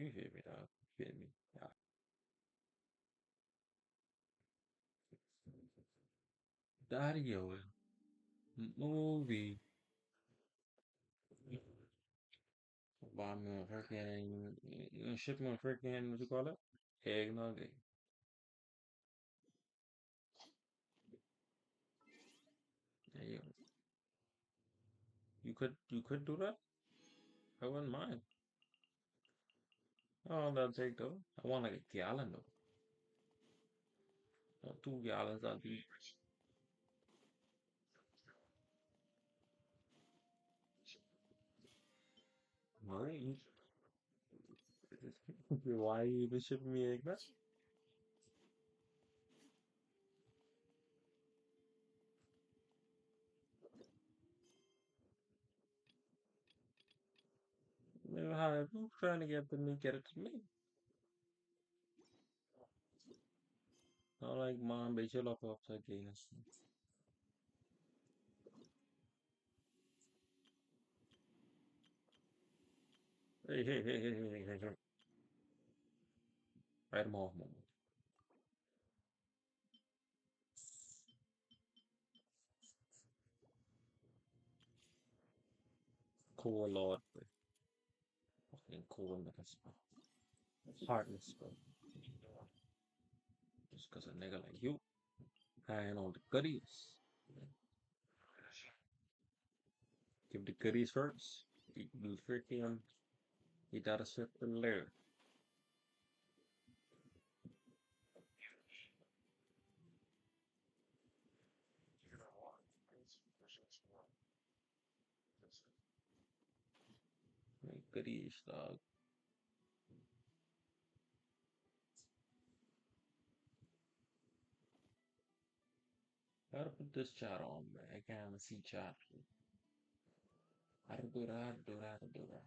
You feel me, dog? You feel me? Yeah. Dario, movie. Buy me a freaking, ship me a freaking, what you call it? Eggnog. Yeah, you could do that. I wouldn't mind. Oh, that'll take though. I want like a gallon though. 2 gallons. That'll be right. Why are you even shipping me egg? Who's trying to get them to get it to me? Not like mom, bitch, chill off upside gayness. Hey. Write them off, mom. Cool Lord. Fucking coolness. Heartless, bro. Just cause a nigga like you hanging on the goodies. Give the goodies first. You freaking, you gotta sit in there. Like, goodies, dog. Gotta put this chat on, man. I can't see chat. How to do that, how to do that, how to do that.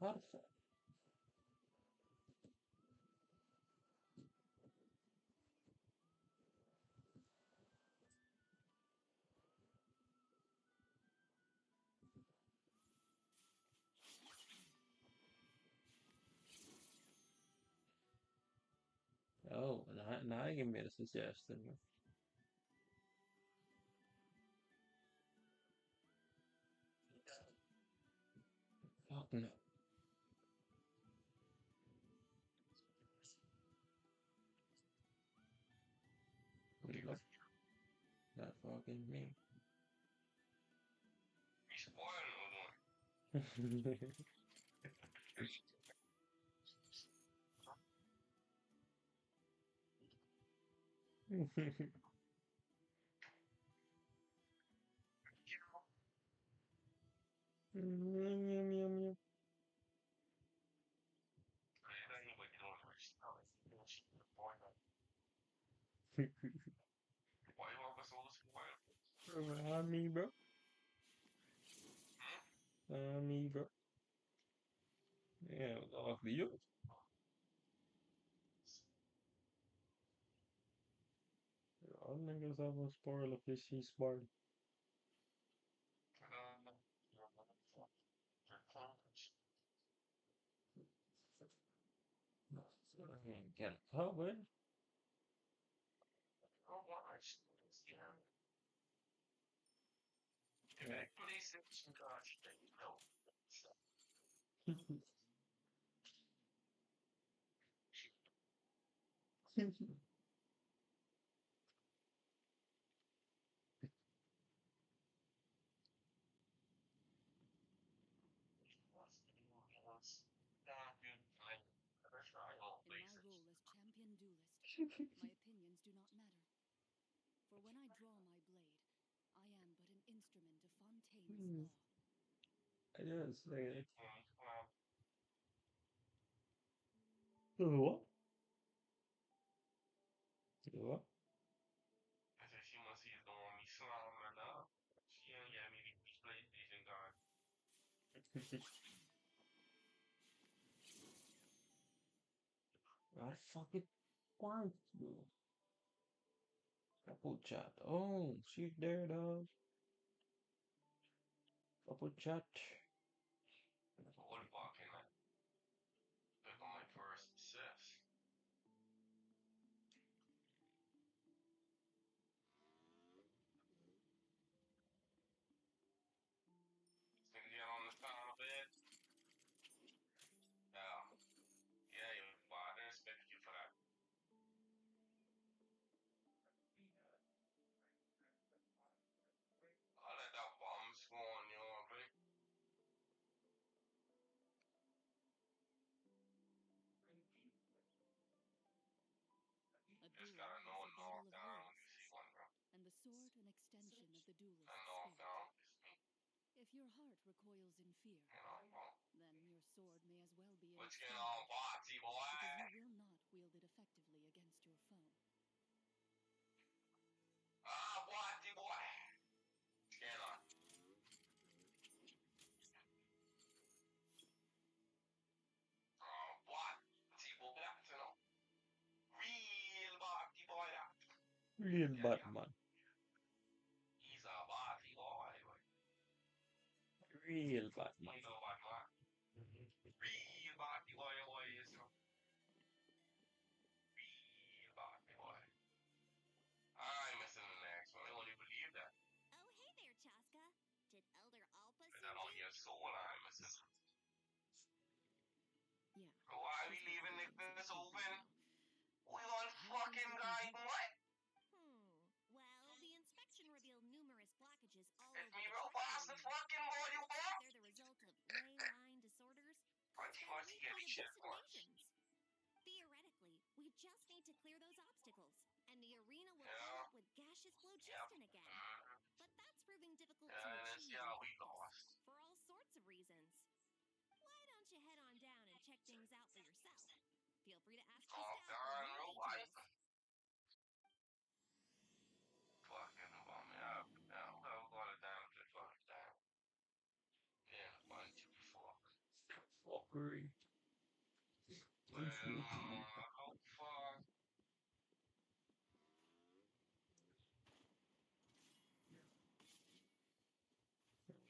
How the fuck? Oh, now you give me a suggestion. Fuck no. Look, that fucking me. Me, bro. Me, bro. Yeah, off the you. All niggas have a spoiler if she's smart. Get it covered. In my role as champion duelist, my opinions do not matter. For when I draw my blade, I am but an instrument of Fontaine's law. Yes, what? What? I fucking want you. Couple chat. Oh, she's there, dog. Double chat. Old fucking pick on my first assist. Can get on the sound a bit. Yeah. Yeah, you I didn't expect you for that. I let that bomb go on you already. A Just duel gotta is know a battle of knockdown when you see wills, one, bro. and the sword an extension of the And duelist's spirit. knockdown is me. If your heart recoils in fear, Bro. then your sword may as well be What's in its going on, standard, Boxy boy? because you will not wield it effectively against your foe. Ah, Boxy boy. What's going on? Oh, Boxy boy, that's you know. Real Boxy boy, that. Real Yeah, yeah. Batman. He's a Boxy boy. Real Batman. He's a Batman. Real Boxy boy, boy, is you know. Real Boxy boy. I'm missing the next one. I don't even believe that. Oh, hey there, Chaska. Did Elder Alpa Is send that on you? your soul I'm missing? Yeah. Why are we she's got leaving feelings this about you, open? you know. We on How are things fucking looking guide here? what? Well, the inspection revealed numerous blockages all It's over me the real trial fast and arena. fucking boy, you Looks boy. like they're the result of ley line disorders caused by Must weak get shit database for us. invasions. Theoretically, we just need to clear those obstacles, and the arena will Yeah. fill up with gaseous phlogiston again. But that's proving difficult to And it's, achieve yeah, in we practice, lost. for all sorts of reasons. Why don't you head on down and check things out for yourself? Feel free to ask the Oh, staff for darn, more nobody. details. Fucking bum, yeah. Yeah, we've got it down to fucking down. Yeah, 1, 2, 4. Fuckery. Well, fuck.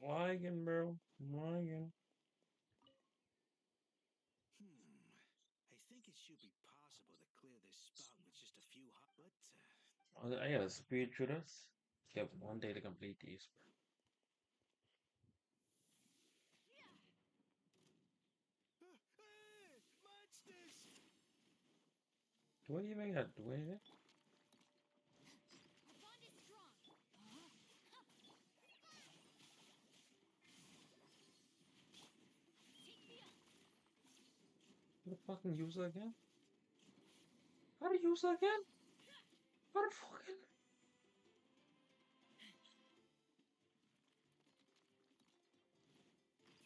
Lagging, bro. Lagging. I think it should be possible to clear this spout with just a few but Oh, I gotta speed through this. You have 1 day to complete these. hey, monsters! Do I even gotta do anything? Our bond is strong. Take me up. How to fucking use it again? How to use it again? How to fucking...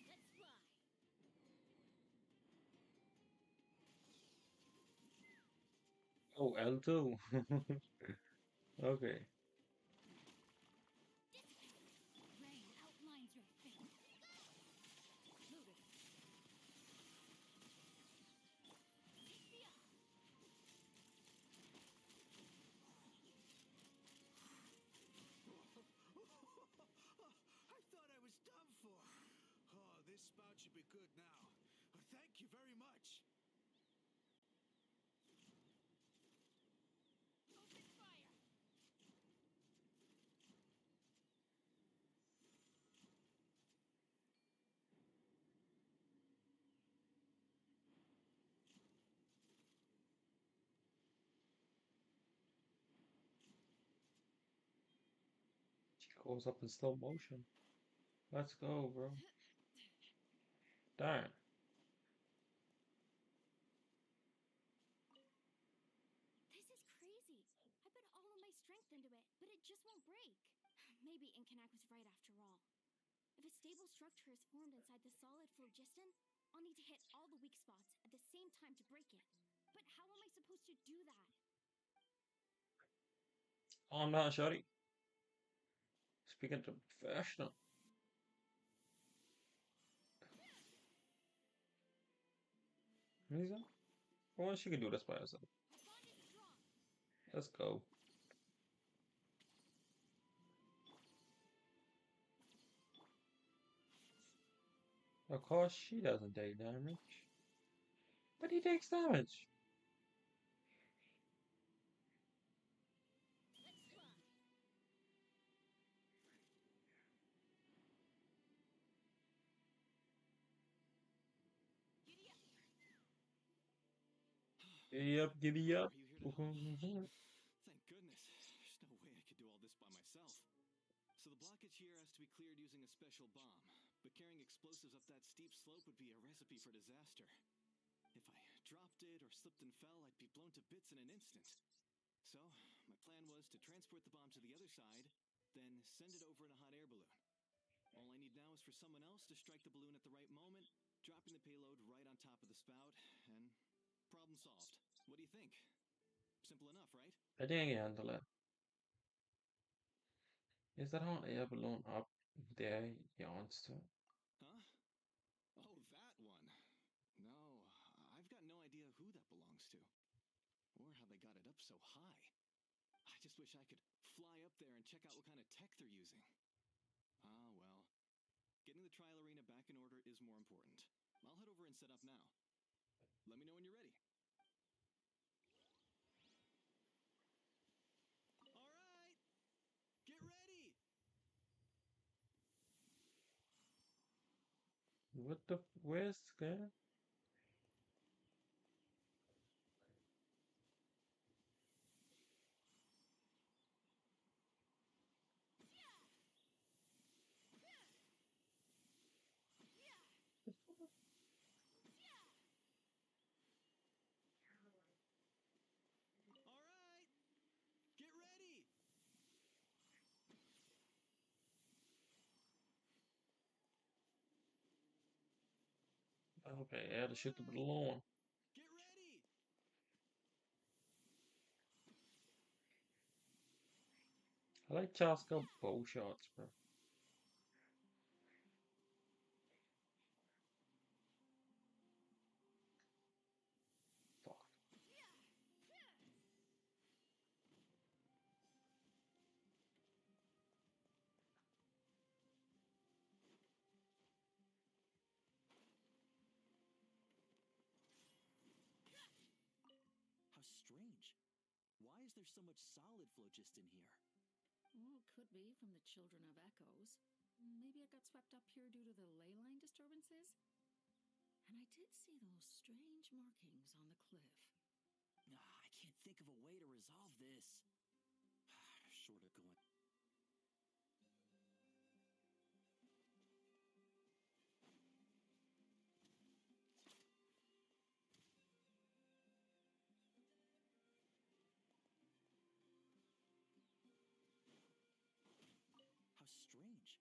Let's fly. Oh, L2. Okay. Rain outlines your fate. Loaded. Take me up. I thought I was done for. Oh, this spout should be good now. Thank you very much. Open fire. Goes up in slow motion. Let's go, bro. Darn. This is crazy. I put all of my strength into it, but it just won't break. Maybe Inkanak was right after all. If a stable structure is formed inside the solid phlogiston, I'll need to hit all the weak spots at the same time to break it. But how am I supposed to do that? Oh, I'm not, shorty. Speaking to professional. Lisa? Well, she can do this by herself. Our bond is strong. Let's go. Of course, she doesn't take damage. But he takes damage. Giddy up, giddy up. Are you here to help? Thank goodness. There's no way I could do all this by myself. So the blockage here has to be cleared using a special bomb. But carrying explosives up that steep slope would be a recipe for disaster. If I dropped it or slipped and fell, I'd be blown to bits in an instant. So, my plan was to transport the bomb to the other side, then send it over in a hot air balloon. All I need now is for someone else to strike the balloon at the right moment, dropping the payload right on top of the spout, and problem solved. What do you think? Simple enough, right? I think I can handle it. Is that hot air balloon up there he wants to? Huh? Oh, that one. No, I've got no idea who that belongs to, or how they got it up so high. I just wish I could fly up there and check out what kind of tech they're using. Ah, well. Getting the trial arena back in order is more important. I'll head over and set up now. Let me know when you're ready. All right! Get ready! What the? Where's the guy? All right! Get ready! Okay, I had to shoot the balloon. Get ready! I like Charles got bow shots, bro. Fuck. How strange. Why is there so much solid phlogiston here? Well, it could be from the Children of Echoes. Maybe it got swept up here due to the ley line disturbances? And I did see those strange markings on the cliff. I can't think of a way to resolve this. Short of going. How strange.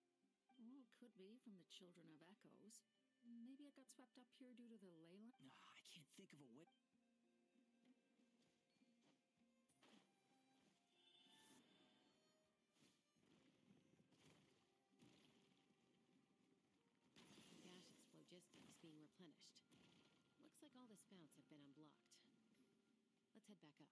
Well, it could be from the Children of Echoes. Maybe it got swept up here due to the ley line. I can't think of a way. Gaseous phlogiston is being replenished. Looks like all the spouts have been unblocked. Let's head back up.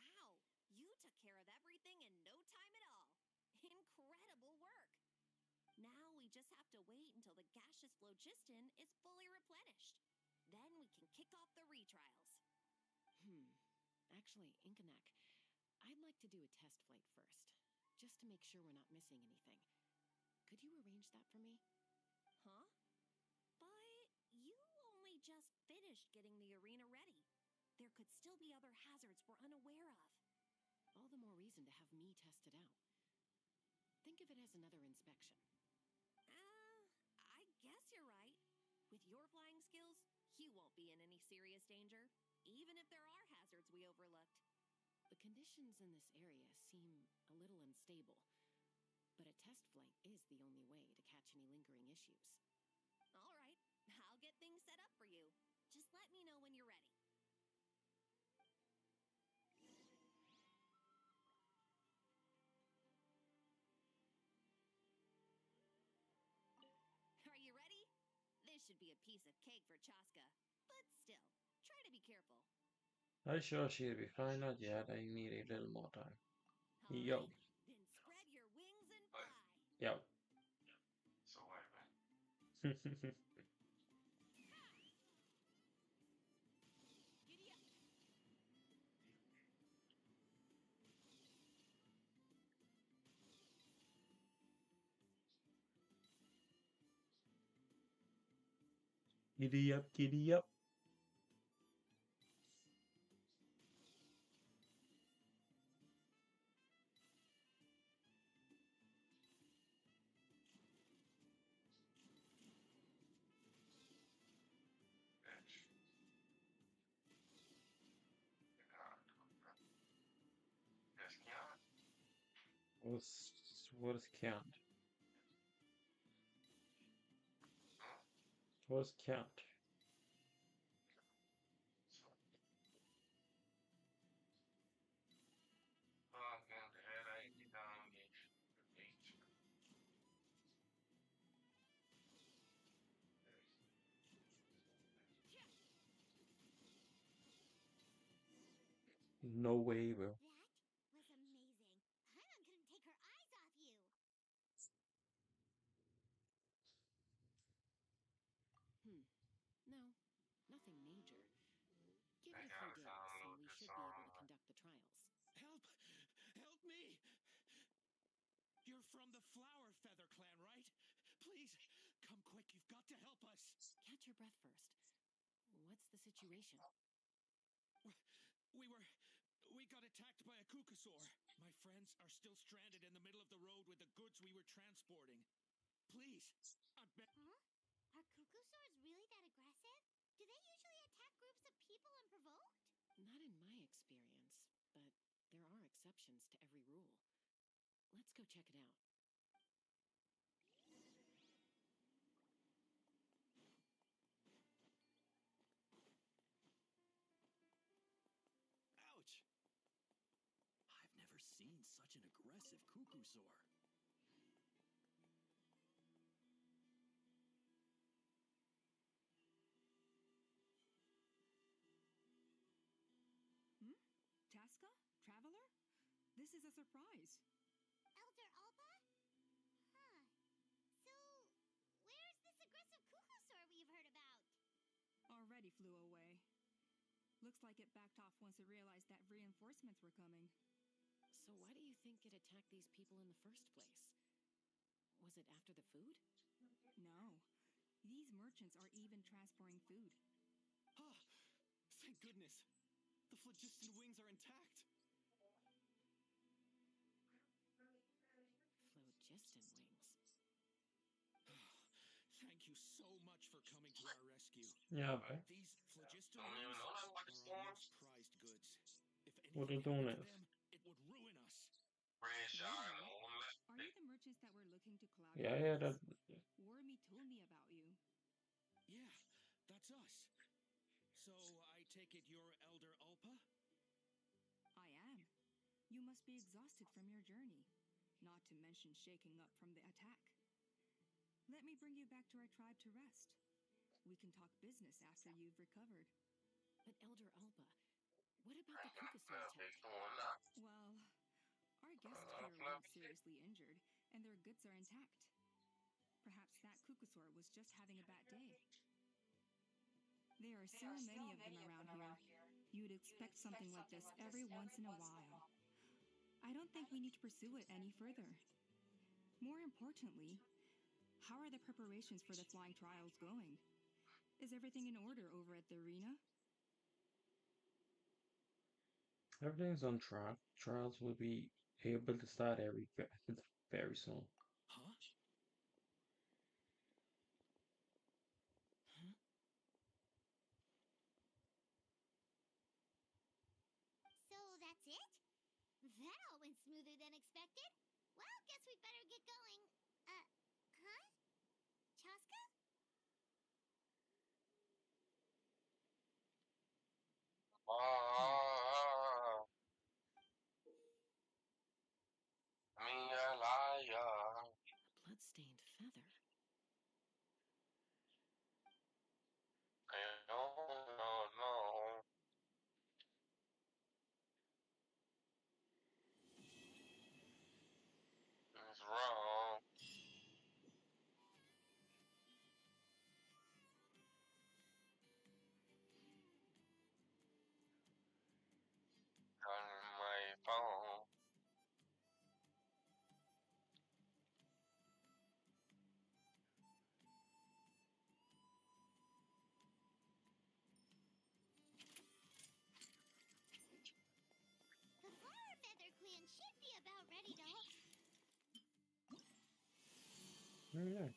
Wow, you took care of everything in no time at all. Incredible work. Now we just have to wait until the gaseous phlogiston is fully replenished. Then we can kick off the retrials. Actually, Inkanak, I'd like to do a test flight first. just to make sure we're not missing anything. Could you arrange that for me? Huh? But you only just finished getting the arena ready. There could still be other hazards we're unaware of. All the more reason to have me test it out. Think of it as another inspection. I guess you're right. With your flying skills, you won't be in any serious danger, even if there are hazards we overlooked. The conditions in this area seem a little unstable, but a test flight is the only way to catch any lingering issues. All right, I'll get things set up for you. Just let me know when you're ready. Are you ready? This should be a piece of cake for Chaska. But still, try to be careful. Are you sure she'll be fine? Not yet. I need a little more time. All Yo. right, then spread your wings and fly. Yo. So wait a minute. Giddy up. Giddy up, giddy up. Bitch. Yes, yeah. What's count? Huh? What's count? Fucking headache down the beach. No way, bro. That was amazing. Paimon couldn't take her eyes off you. No, nothing major. Give I it a few gotta days, sound a and little we should be able to disarmed. conduct the trials. Help! Help me! You're from the Flower Feather clan, right? Please, come quick. You've got to help us. Catch your breath first. What's the situation? We got attacked by a Kukusaur. My friends are still stranded in the middle of the road with the goods we were transporting. Please, I beg. Huh? Are Kukusaurs really that aggressive? Do they usually attack groups of people unprovoked? Not in my experience, but there are exceptions to every rule. Let's go check it out. Ouch! I've never seen such an aggressive Kukusaur. Chaska? Traveler? This is a surprise. Elder Alba? Huh. So, where's this aggressive Kukusaur we've heard about? Already flew away. Looks like it backed off once it realized that reinforcements were coming. So why do you think it attacked these people in the first place? Was it after the food? No. These merchants are even transporting food. Ah, thank goodness. The phlogiston wings are intact. Phlogiston wings. Thank you so much for coming to our rescue. Yeah, bro. These phlogiston Don't even wings know that are what our it's for. most prized goods. If What anything are doing happened to is? them, it would ruin us. Fresh Wait a out minute. on left. Are you the merchants that were looking to collaborate Yeah, with that. us? Wormy told me about you. Yeah, that's us. So I take it you're Elder Ulpa? I am. You must be exhausted from your journey, not to mention shaking up from the attack. Let me bring you back to our tribe to rest. We can talk business after you've recovered. But Elder Alba, what about the Kukusaur attack? Well, our guests here weren't seriously injured, and their goods are intact. Perhaps that Kukusaur was just having a bad day. There are so many of them around here. You'd expect something like this every once in a while. I don't think we need to pursue it any further. More importantly, how are the preparations for the flying trials going? Is everything in order over at the arena? Everything's on track. Trials will be able to start very soon. Huh? Huh? So that's it? That all went smoother than expected. Well, guess we better get going. Huh? Chaska? Ah, me a liar. A blood-stained feather. No. It's wrong. On my phone. The Flower Feather Clan should be about ready to hold. Oh, yeah.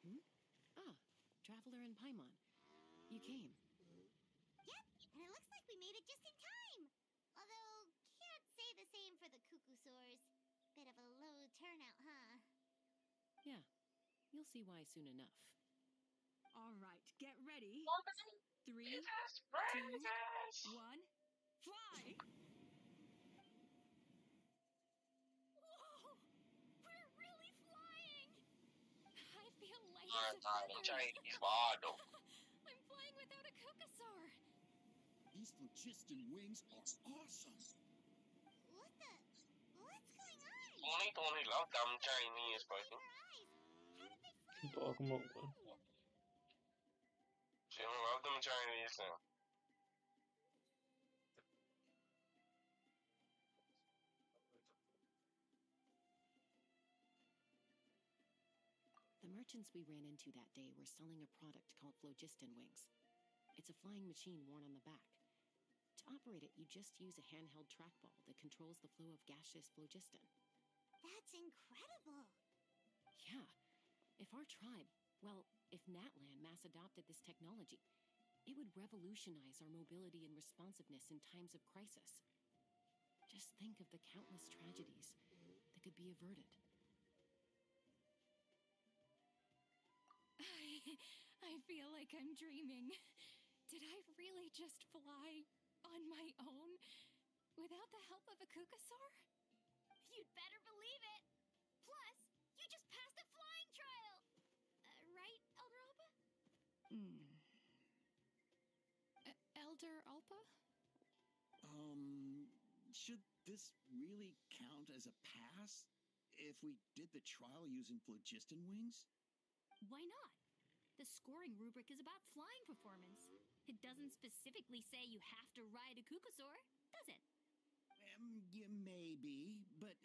Hmm? Ah, Traveler and Paimon. You came. Yep, and it looks like we made it just in time. Although, can't say the same for the Cuckoosaurs. Bit of a low turnout, huh? Yeah, you'll see why soon enough. All right, get ready. Three, It is two, praises. one, fly! Whoa! We're really flying! I feel light as a Tiny feather. Chinese bottle. I'm flying without a Cuckoosaur. These phlogiston wings are awesome. What the? What's going on? 2020 love them Chinese Close person. her eyes. How did they fly Keep all talking on about their one. own? She don't love them Chinese. The merchants we ran into that day were selling a product called phlogiston wings. It's a flying machine worn on the back. To operate it, you just use a handheld trackball that controls the flow of gaseous phlogiston. That's incredible. Yeah, if our tribe, well, if Natlan mass adopted this technology, it would revolutionize our mobility and responsiveness in times of crisis. Just think of the countless tragedies that could be averted. I feel like I'm dreaming. Did I really just fly on my own without the help of a Cuckoosaur? You'd better believe it. Plus, you just passed a flying trial. Right, Elder Alpa? Elder Alpa? Should this really count as a pass if we did the trial using phlogiston wings? Why not? The scoring rubric is about flying performance. It doesn't specifically say you have to ride a Cuckoosaur, does it? Yeah, maybe, but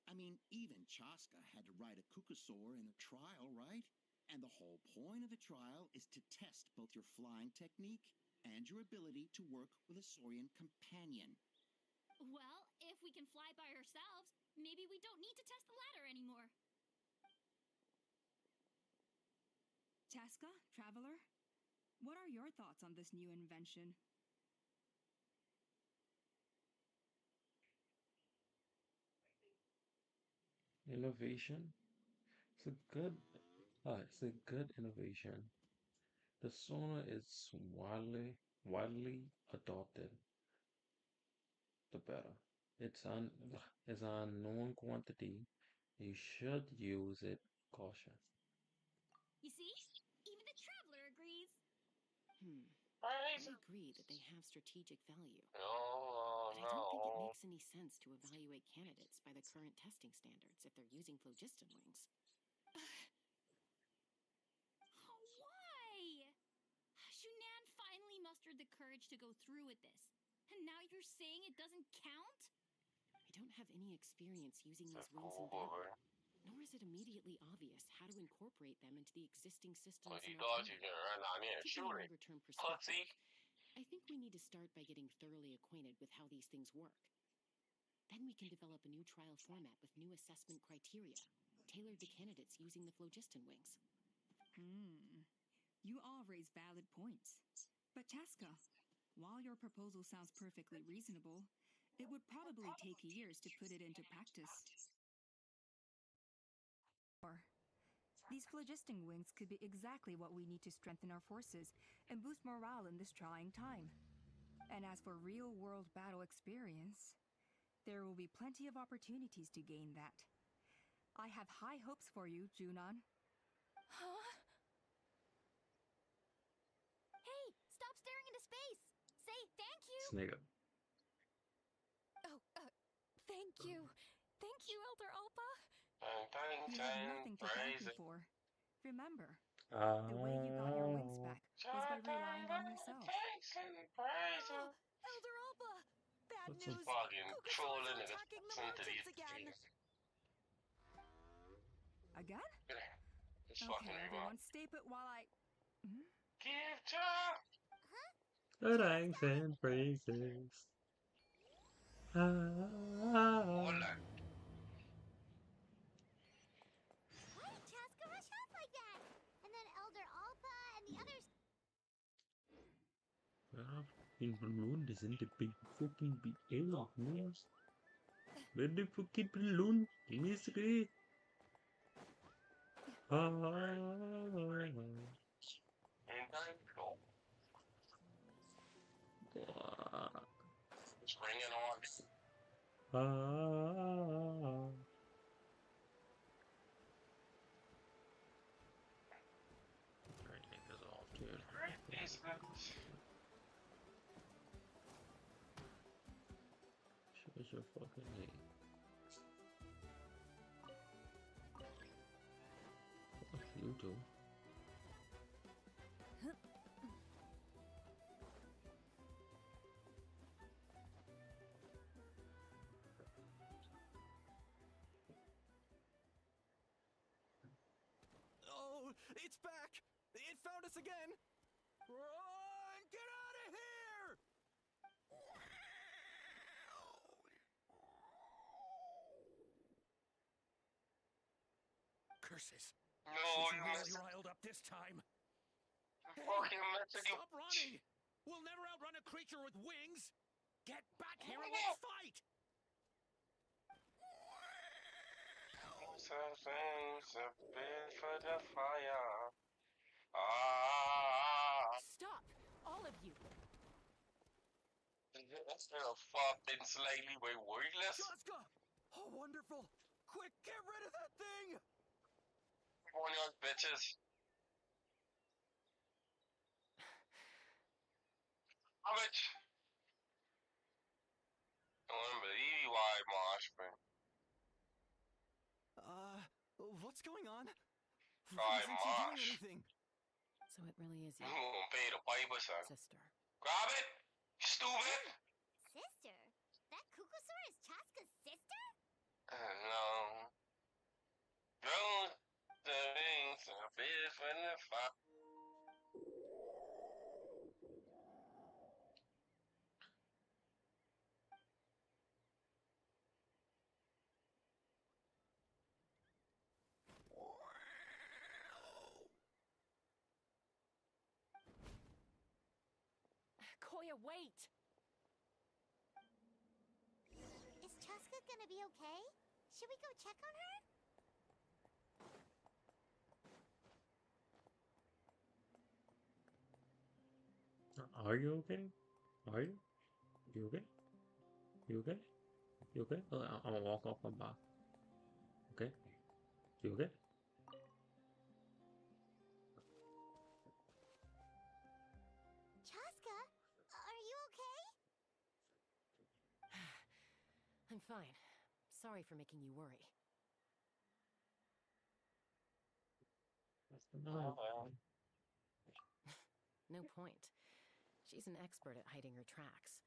I mean, even Chaska had to ride a Cuckoosaur in a trial, right? And the whole point of a trial is to test both your flying technique and your ability to work with a Saurian companion. Well, if we can fly by ourselves, maybe we don't need to test the ladder anymore. Chaska, Traveler, what are your thoughts on this new invention? Innovation. It's a good, it's a good innovation. The sooner it's widely adopted, the better. It's an unknown quantity. You should use it caution. You see? Even the traveler agrees. I agree that they have strategic value, Oh but I don't think it no. makes any sense to evaluate candidates by the current testing standards if they're using phlogiston wings. Oh, why? Shunan finally mustered the courage to go through with this. And now you're saying it doesn't count? I don't have any experience using It's a these wings cool in battle, boy. nor is it immediately obvious how to incorporate them into the existing systems But he in our thought you time. can run down here and Taking shoot a it. longer-term Pussy. perspective, I think we need to start by getting thoroughly acquainted with how these things work. Then we can develop a new trial format with new assessment criteria, tailored to candidates using the phlogiston wings. You all raise valid points. But Chaska, while your proposal sounds perfectly reasonable, it would probably take years to put it into practice. These phlogiston wings could be exactly what we need to strengthen our forces and boost morale in this trying time. And as for real-world battle experience, there will be plenty of opportunities to gain that. I have high hopes for you, Junon. Huh? Hey, stop staring into space! Say thank you! Snigger. Oh, thank you. Thank you, Elder Alpa. Dang, You have dang, nothing to thank me crazy. for. Remember, Ah. the way you got your wings back was by relying on yourself. Oh, Elder Alpa! Bad What's up? news! Fucking Kukasaurs trolling are niggas. attacking the Listen to merchants these again! things. Again? It's fucking Okay, remote. everyone stay put while I... Give job. Thanks and praises. Hola. Why did Chaska rush off like that? And then Elder Alpa and the others. In balloon is in the big fucking big air, man. Where the fucking balloon? Misery. And time go. It's ringing on. Niggas off, dude. It's not. What's your fucking name? Fuck you, too. Oh, it's back! It found us again! Run! Get out of here! Curses. No, She's you really missed it. riled up this time. Hey, Fucking missed it, you. stop running! We'll never outrun a creature with wings! Get back here and let's fight! Something's a bit for the fire. Ah. Stop! All of you! Instead of fucking slightly way wordless. Chaska! Oh, wonderful! Quick, get rid of that thing! Come on, you bitches. How much? I don't believe why Marshman. What's going on? Right, Why isn't she doing Marsh. anything? So it really is You you, gonna pay the piper, son. sister. Grab it, stupid. Sister? That Kukusaur is Chaska's sister? No. Throw the rings a bit for the fire. Koya, wait! Is Chaska gonna be okay? Should we go check on her? Are you okay? Are you? You okay? You okay? You okay? I'm gonna walk off my back. Okay? You okay? Chaska, are you okay? I'm fine. Sorry for making you worry. No. No point. She's an expert at hiding her tracks.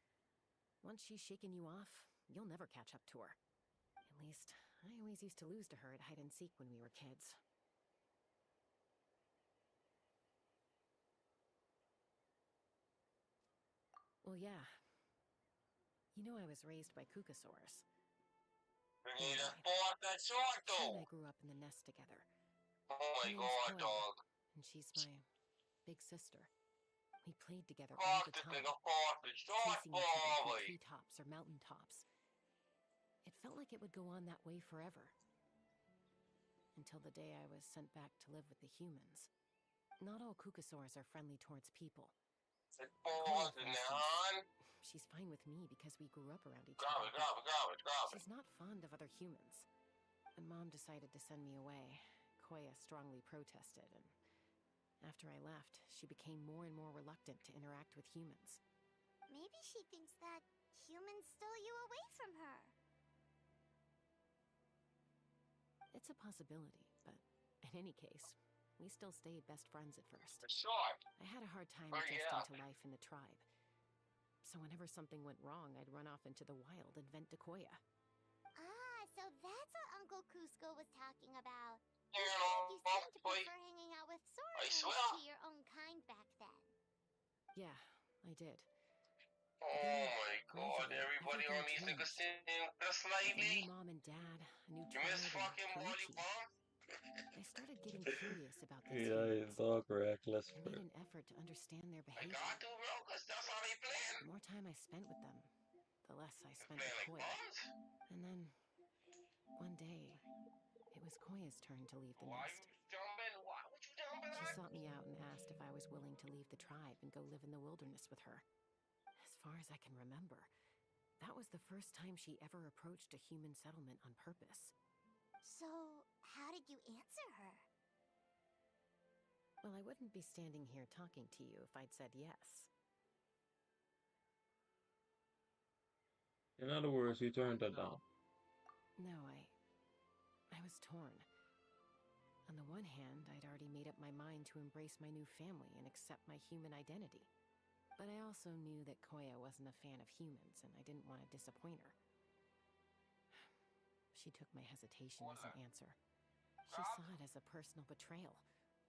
Once she's shaken you off, you'll never catch up to her. At least, I always used to lose to her at hide and seek when we were kids. Well, yeah. You know I was raised by Kukasaurus. Bring Anyway, that boy that sword she and though. I grew up in the nest together. Oh Her my name's god, Koya, dog. and she's my big sister. We played together all Fuck the this time, nigga fought the sword chasing each other through boy. treetops or mountaintops. It felt like it would go on that way forever. Until the day I was sent back to live with the humans. Not all Kukasaurs are friendly towards people. That Koya, boy for in the instance, hand. she's fine with me because we grew up around each Grab other. it, grab it, grab it, grab it. She's not fond of other humans. When Mom decided to send me away, Koya strongly protested, and after I left, she became more and more reluctant to interact with humans. Maybe she thinks that humans stole you away from her. It's a possibility, but in any case, we still stayed best friends at first. The sword. I had a hard time Hurry adjusting up. to life in the tribe. So whenever something went wrong, I'd run off into the wild and vent to Koya. Ah, so that's what Uncle Cusco was talking about. You You know, seemed to boy. prefer hanging out with I Soreness swear. to your own kind back then. Yeah, I did. Oh my god, gradually, everybody on these everything niggas changed. think just With a lately. new mom and dad, a new You miss tribe, and fucking Molly Koichi, Bomb? I started getting curious about these Yeah, humans. you talk reckless, I bro. made an effort to understand their I behavior. got to, bro, cause that's how they playing. The more time I spent with them, the less I They spent playing with like Koya. bombs? And then, one day, it was Koya's turn to leave the Why nest. you jumping? Why would you jumping She on? sought me out and asked if I was willing to leave the tribe and go live in the wilderness with her. As far as I can remember, that was the first time she ever approached a human settlement on purpose. So, how did you answer her? Well, I wouldn't be standing here talking to you if I'd said yes. In other words, you turned her down. No, I was torn. On the one hand, I'd already made up my mind to embrace my new family and accept my human identity. But I also knew that Koya wasn't a fan of humans, and I didn't want to disappoint her. She took my hesitation as an answer. She saw it as a personal betrayal,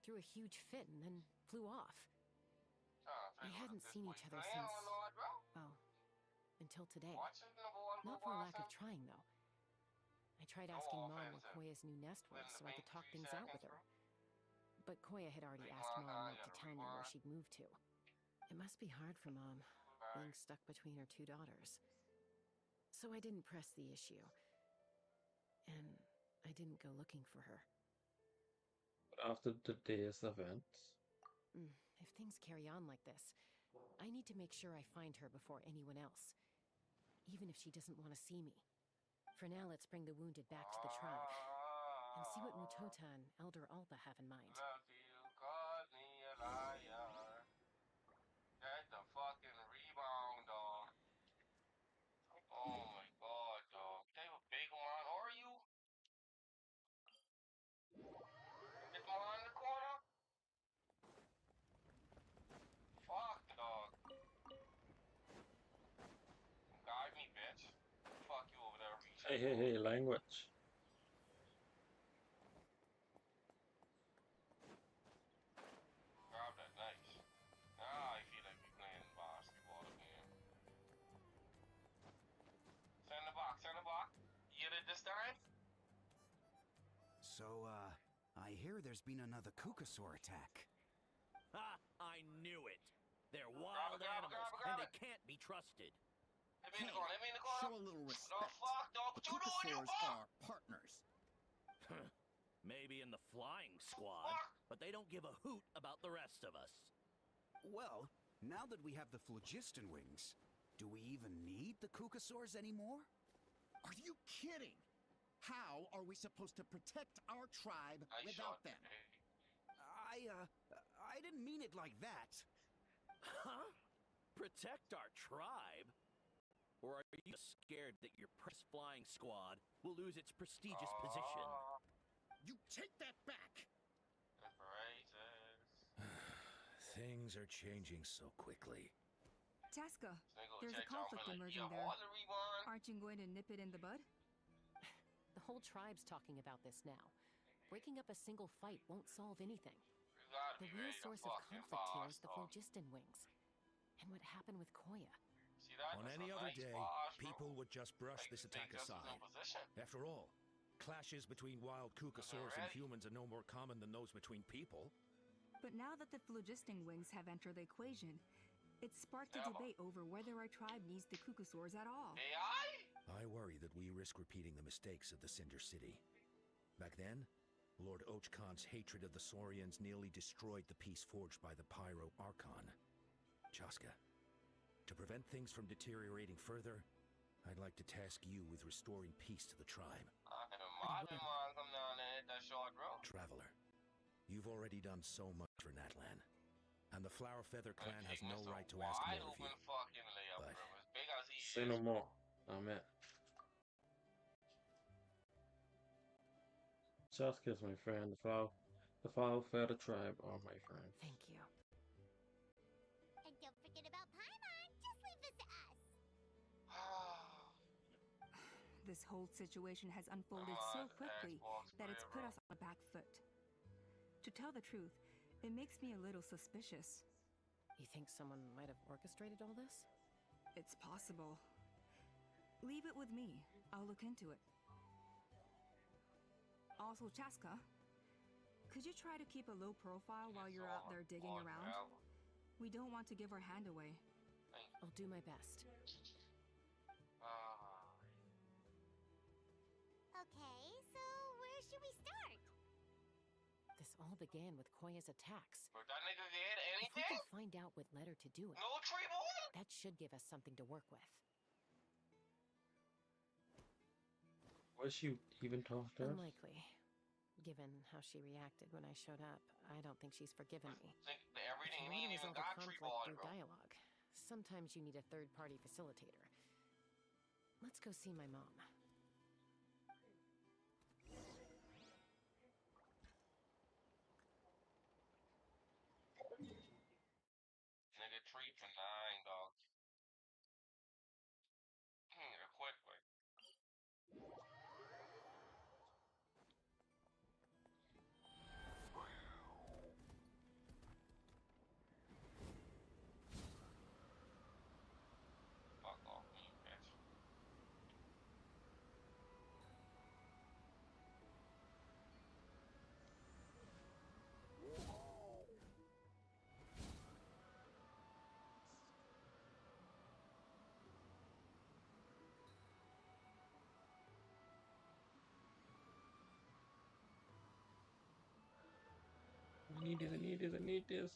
threw a huge fit, and then flew off. We hadn't seen each other since, well, until today. Not for a lack of trying, though. I tried asking Mom where Koya's new nest was so I could talk things out with her. But Koya had already asked Mom not to tell me where she'd moved to. It must be hard for Mom, being stuck between her two daughters. So I didn't press the issue. And I didn't go looking for her. But after today's events, If things carry on like this, I need to make sure I find her before anyone else. Even if she doesn't want to see me. For now, let's bring the wounded back to the tribe. And see what Mutota and Elder Alba have in mind. Love you, called me a liar. That's the fucking rebound, dog. Oh my god, dog. They have a big one. Are you? Big one in the corner? Fuck, dog. Guide me, bitch. Fuck you over there, reaching. hey, language. Grab that, nice. Now I feel like we're playing basketball again. Send the box, send the box. You get it this time? So, I hear there's been another Kukasaur attack. Ha! I knew it. They're wild Grab it, animals, grab and it. they can't be trusted. Hit me in the corner, hit me in the corner. Show a little The respect. fuck, dog? The What you doing, you Kukasaurs fuck? are partners. Maybe in the flying squad, Fuck. but they don't give a hoot about the rest of us. Well, Now that we have the phlogiston wings, do we even need the Kukasaurs anymore? Are you kidding? How are we supposed to protect our tribe without them? I didn't mean it like that. Huh? Protect our tribe? Or are you scared that your press flying squad will lose its prestigious position? You take that back! Things are changing so quickly. Tasca, there's a conflict emerging there. Aren't you going to nip it in the bud? The whole tribe's talking about this now. Breaking up a single fight won't solve anything. The real source of conflict here is the phlogiston wings. And what happened with Koya. On any other day, people would just brush this attack aside. After all, clashes between wild Kukasaurs and humans are no more common than those between people. But now that the phlogiston wings have entered the equation, it's sparked a debate over whether our tribe needs the Kukasaurs at all. I worry that we risk repeating the mistakes of the Cinder City. Back then, Lord Ochkon's hatred of the Saurians nearly destroyed the peace forged by the Pyro Archon. Chaska, to prevent things from deteriorating further, I'd like to task you with restoring peace to the tribe. Traveler, you've already done so much for Natlan, and the Flower Feather clan has no right to ask more of you. But say no more. Amen. Chaska's my friend. The Flower Feather tribe are my friends. Thank you. And don't forget about Paimon. Just leave this to us. This whole situation has unfolded so quickly that it's put us on the back foot. To tell the truth, it makes me a little suspicious. You think someone might have orchestrated all this? It's possible. Leave it with me. I'll look into it. Also, Chaska, could you try to keep a low profile while you're out there digging around? We don't want to give our hand away. I'll do my best. Okay, so where should we start? This all began with Koya's attacks. But that nigga get If we anything? can find out what led her to do it, No tree boy? that should give us something to work with. Was she even talk to us? Unlikely. Given how she reacted when I showed up, I don't think she's forgiven me. Think that everything If you you need want to even resolve a got tree conflict ball, through bro. dialogue, sometimes you need a third-party facilitator. Let's go see my mom. Nigga tree for 9, dog. Quickly. Fuck off me, bitch. I need this, I need this, I need this.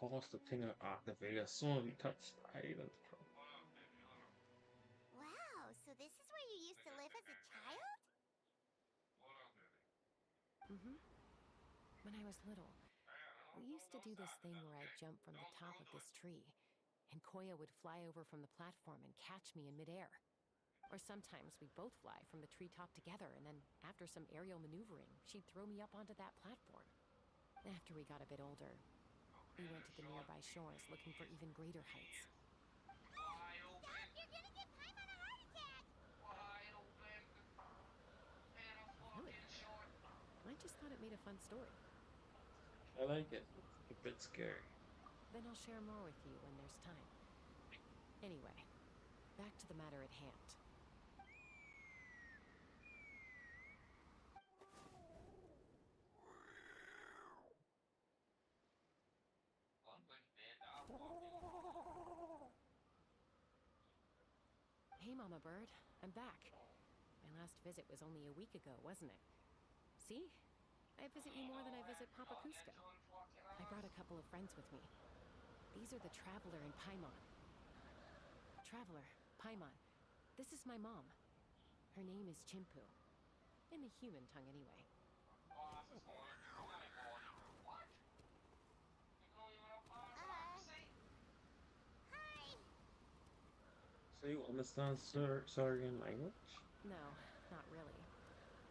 Cause the thing activated as soon as we touch the item. Wow, so this is where you used to live as a child? Mm-hmm. When I was little, we used to do this thing where I'd jump from the top of this tree, and Koya would fly over from the platform and catch me in midair. Or sometimes we'd both fly from the treetop together, and then after some aerial maneuvering, she'd throw me up onto that platform. After we got a bit older, we went to the nearby shores looking for even greater heights. Stop! You're gonna give Paimon a heart attack! Really? I just thought it made a fun story. I like it. A bit scary. Then I'll share more with you when there's time. Anyway, back to the matter at hand. Hey, Mama Bird. I'm back. My last visit was only a week ago, wasn't it? See? I visit you more than I visit Papa Cusco. I brought a couple of friends with me. These are the Traveler and Paimon. Traveler, Paimon. This is my mom. Her name is Chimpu. In the human tongue, anyway. So you understand Saurian language? No, not really.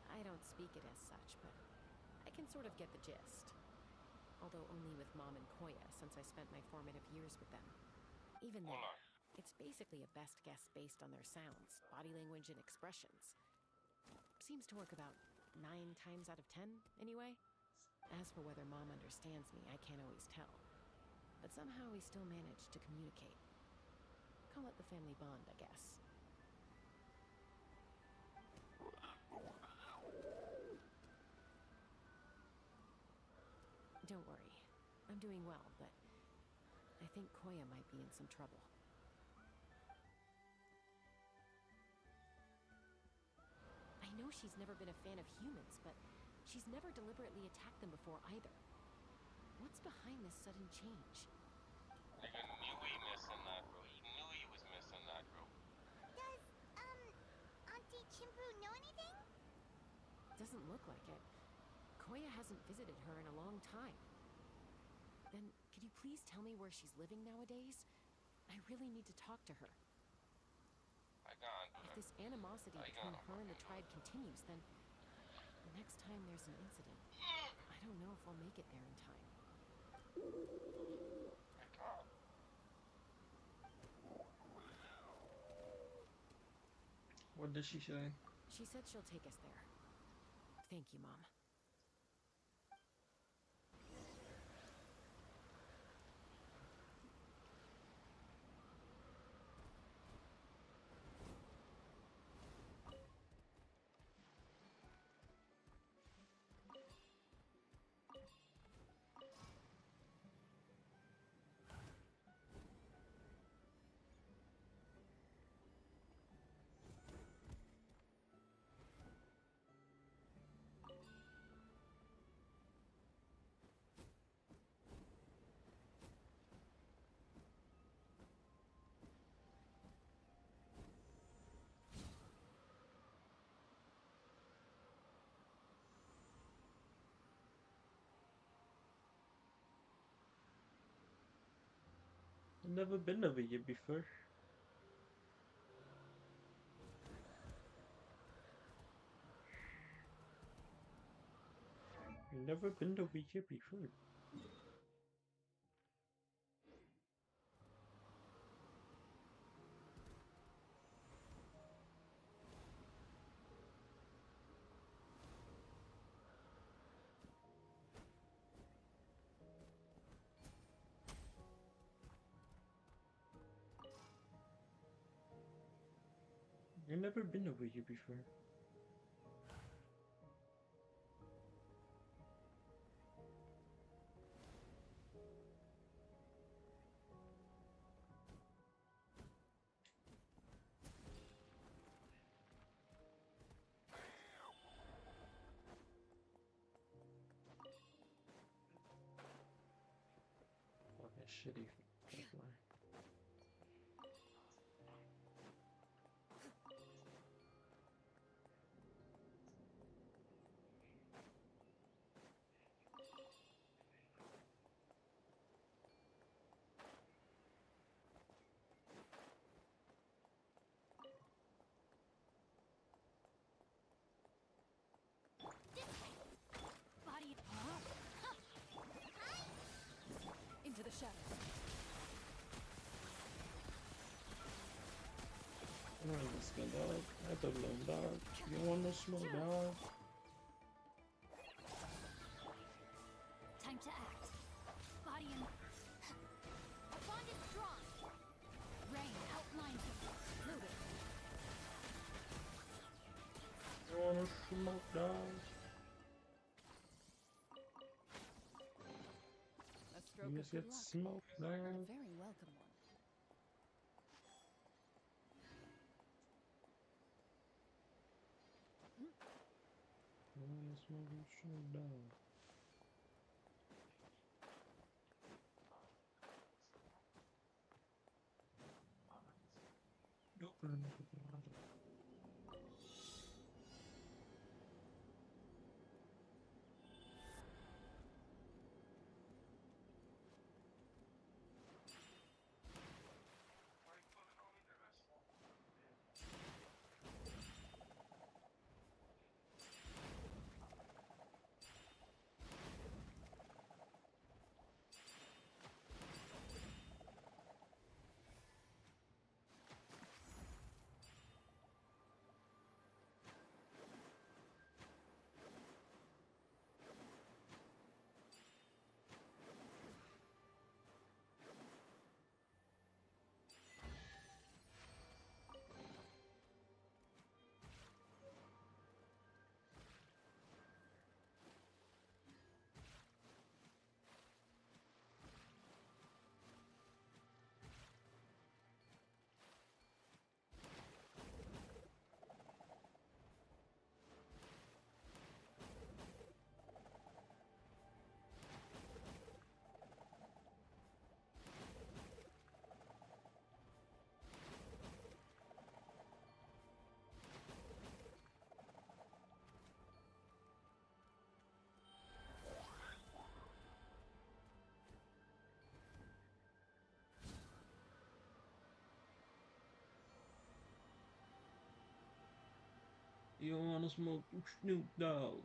I don't speak it as such, but I can sort of get the gist. Although only with Mom and Koya, since I spent my formative years with them. Even then, it's basically a best guess based on their sounds, body language, and expressions. Seems to work about 9 times out of 10, anyway. As for whether Mom understands me, I can't always tell. But somehow we still manage to communicate. Call it the family bond, I guess. Don't worry. I'm doing well, but I think Koya might be in some trouble. I know she's never been a fan of humans, but she's never deliberately attacked them before either. What's behind this sudden change? Nigga knew he missing that, bro. He knew he was missing that, bro. Does, Auntie Chimpu know anything? Doesn't look like it. Koya hasn't visited her in a long time. Then, could you please tell me where she's living nowadays? I really need to talk to her. If this animosity between her and the tribe continues, then the next time there's an incident, I don't know if I'll make it there in time. What did she say? She said she'll take us there. Thank you, Mom. I've never been over here before. I've never been over here before. I've never been over here before. Fucking shitty fly. Body into the shadows. I don't want to skin dog. I don't know, dog. You want no smoke, dog? smoke, dog. A stroke You of good get luck. smoke, A dog. very welcome one. I wanna smoke a smoke, dog. You wanna smoke Snoop Dogg?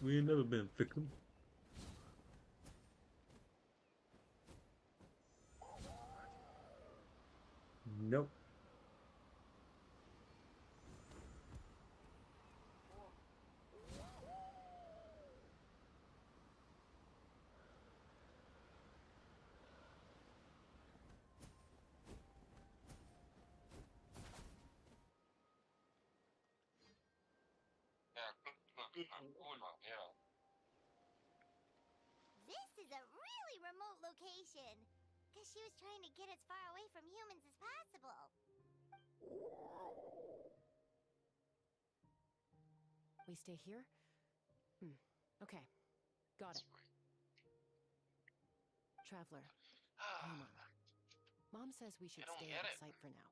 We ain't never been victim. Nope. Yeah, yeah. This is a really remote location. Guess she was trying to get as far away from humans as possible. We stay here? Okay. Got it. Traveler, come on. Mom says we should I don't stay get out of it. sight for now.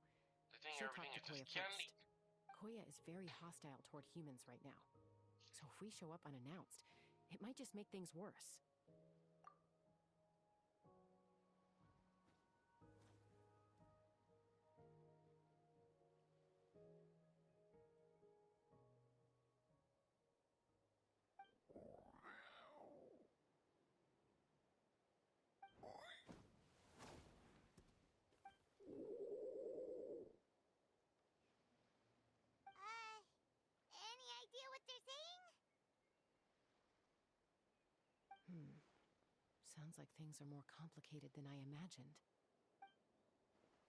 They think She'll talk everything to is Koya just candy. first. Koya is very hostile toward humans right now. So if we show up unannounced, it might just make things worse. Any idea what they're saying? Sounds like things are more complicated than I imagined.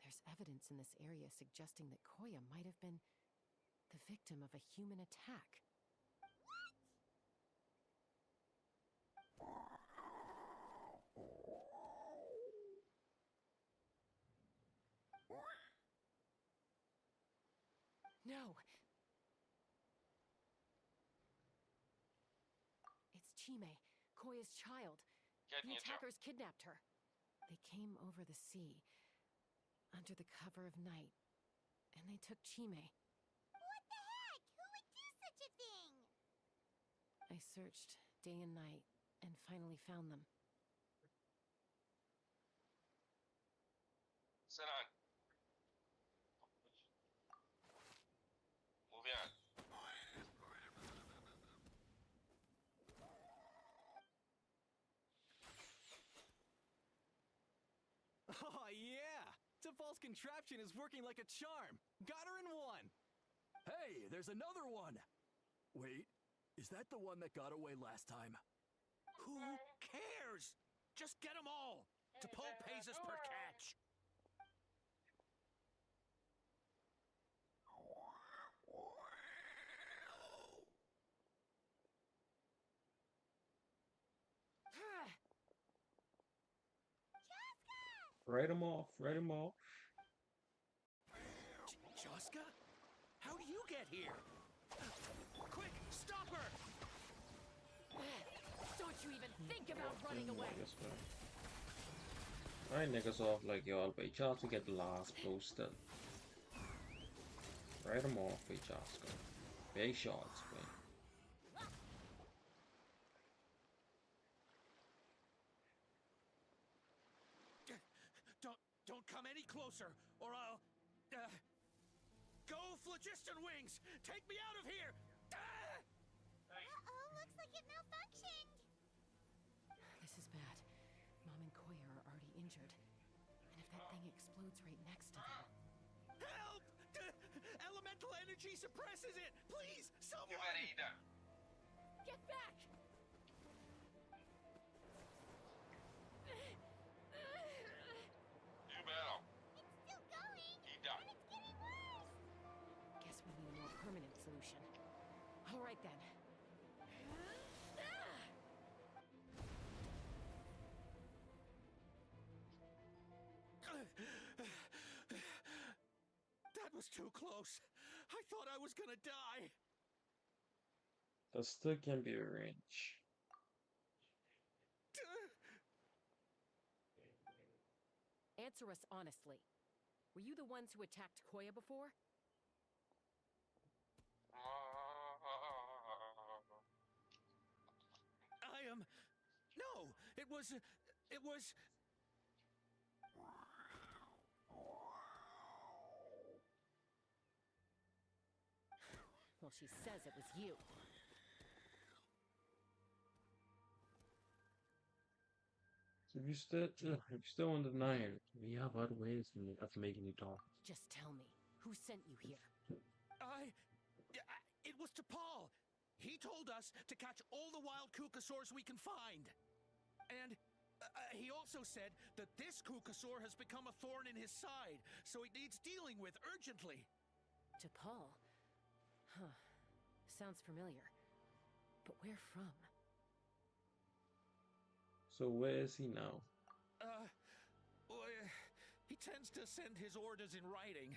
There's evidence in this area suggesting that Koya might have been the victim of a human attack. No! Chime, Koya's child. Get The in your job. attackers kidnapped her. They came over the sea, under the cover of night, and they took Chime. What the heck? Who would do such a thing? I searched day and night, and finally found them. Sit on. Move on. Oh, yeah! Topal's contraption is working like a charm. Got her in one. Hey, there's another one! Wait, is that the one that got away last time? Who cares? Just get them all. T'Pol pays us per catch. Write them off. Write them off. Joska? How do you get here? Quick, stop her! Don't you even think about running away! Right, niggas off like y'all, but y'all to get the last posted. Write them off, but y'all go. Big shots, man. Don't come any closer, or I'll... Go, phlogiston wings! Take me out of here! Uh-oh, looks like it malfunctioned. This is bad. Mom and Koya are already injured. And if that thing explodes right next to them... Help! Elemental energy suppresses it! Please, someone! You better eat that. Get back! You better. It's still going. Eat that. And it's getting worse. Guess we need a more permanent solution. All right then. That was too close. I thought I was gonna die. That still can be arranged. Answer us honestly. Were you the ones who attacked Koya before? I am... No, it was... Well, she says it was you. So if you still want to deny it, we have other ways of making you talk. Just tell me, who sent you here? It was T'Pol. He told us to catch all the wild Kukasaurs we can find. And he also said that this Kukasaur has become a thorn in his side, so it needs dealing with urgently. T'Pol? Huh. Sounds familiar. But where from? So where is he now? He tends to send his orders in writing.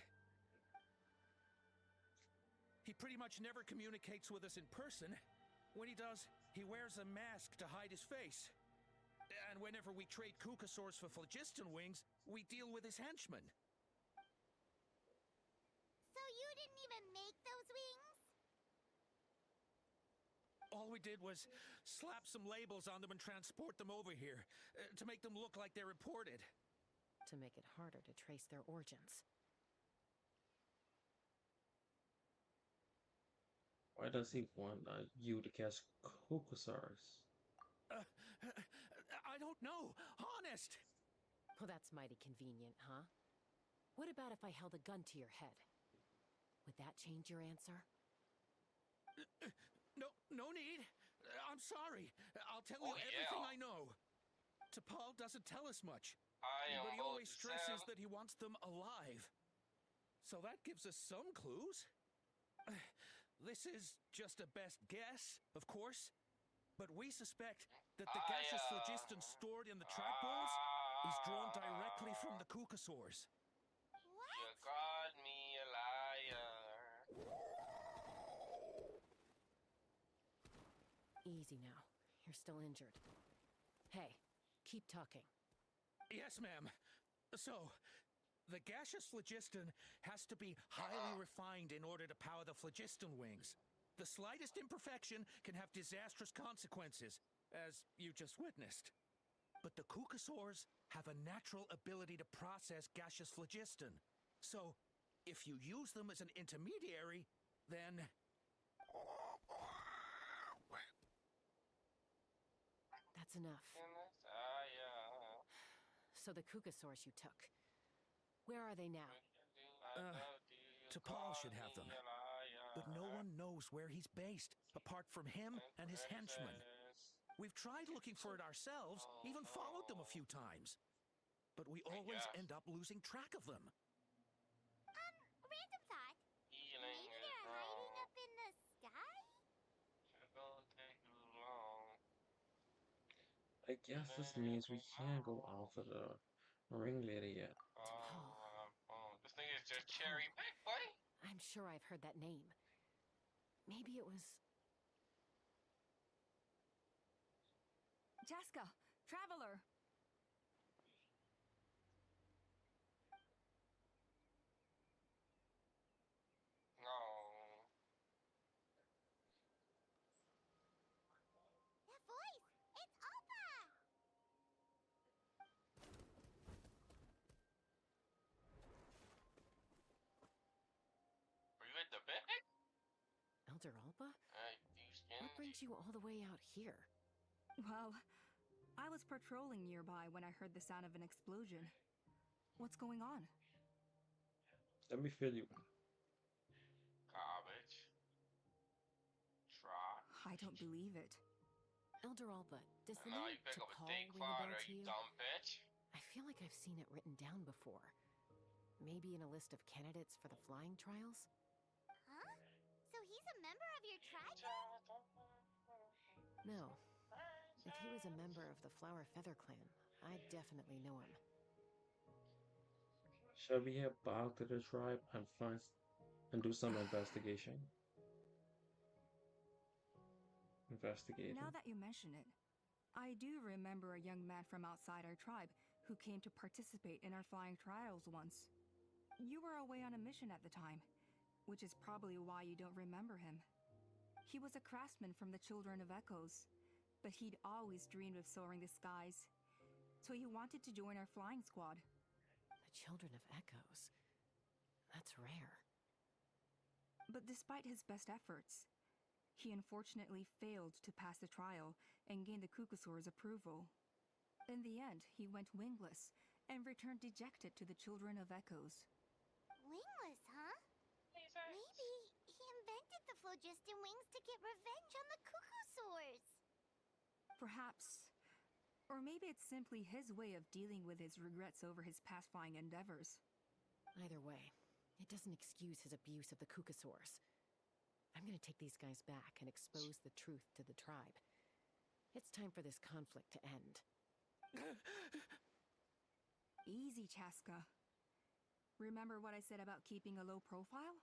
He pretty much never communicates with us in person. When he does, he wears a mask to hide his face. And whenever we trade Kukasaurs for phlogiston wings, we deal with his henchmen. So you didn't even make those wings? All we did was slap some labels on them and transport them over here, to make them look like they're imported. To make it harder to trace their origins. Why does he want you to catch Kukasaurs? I don't know. Honest. Well, that's mighty convenient, huh? What about if I held a gun to your head? Would that change your answer? No need. I'm sorry. I'll tell you everything I know. T'Pol doesn't tell us much. But he always stresses that he wants them alive. So that gives us some clues. This is just a best guess, of course. But we suspect that the gaseous phlogiston stored in the trap balls is drawn directly from the Kukasaurs. What? You called me a liar. Easy now. you're still injured. Hey, keep talking. Yes, ma'am. So, the gaseous phlogiston has to be highly refined in order to power the phlogiston wings. The slightest imperfection can have disastrous consequences, as you just witnessed. But the Kukasaurs have a natural ability to process gaseous phlogiston. So, if you use them as an intermediary, then... That's enough. So the Kukasaurs you took, where are they now? T'Pol should have them. But no one knows where he's based, apart from him and his henchmen. We've tried looking for it ourselves, even followed them a few times. But we always end up losing track of them. Random thought. Maybe they're hiding up in the sky? I guess this means we can't go after the ringleader yet. This thing is just cherry pick, boy. I'm sure I've heard that name. Maybe it was... Chaska, Traveler! No. That voice! It's Oppa! Were you at the picnic? Elder Alba? What brings you all the way out here? Well, I was patrolling nearby when I heard the sound of an explosion. What's going on? Let me fill you in. Garbage. Trot. I don't believe it. Elder Alba, does the Now name you pick up a T'Pol steak ring a bell fodder, to you you? dumb bitch. I feel like I've seen it written down before. Maybe in a list of candidates for the flying trials? Huh? So he's a member of your tribe? No. If he was a member of the Flower Feather clan, I'd definitely know him. Shall we head back to the tribe and do some investigation? Investigating. Now that you mention it, I do remember a young man from outside our tribe who came to participate in our flying trials once. You were away on a mission at the time, which is probably why you don't remember him. He was a craftsman from the Children of Echoes, but he'd always dreamed of soaring the skies, so he wanted to join our flying squad. The Children of Echoes? That's rare. But despite his best efforts, he unfortunately failed to pass the trial and gain the Kukasaur's approval. In the end, he went wingless and returned dejected to the Children of Echoes. Wingless, huh? Maybe he invented the phlogiston wings to get revenge on the Kukusaurs. Perhaps. Or maybe it's simply his way of dealing with his regrets over his past flying endeavors. Either way, it doesn't excuse his abuse of the Kukasaurs. I'm gonna take these guys back and expose the truth to the tribe. It's time for this conflict to end. Easy, Chaska. Remember what I said about keeping a low profile?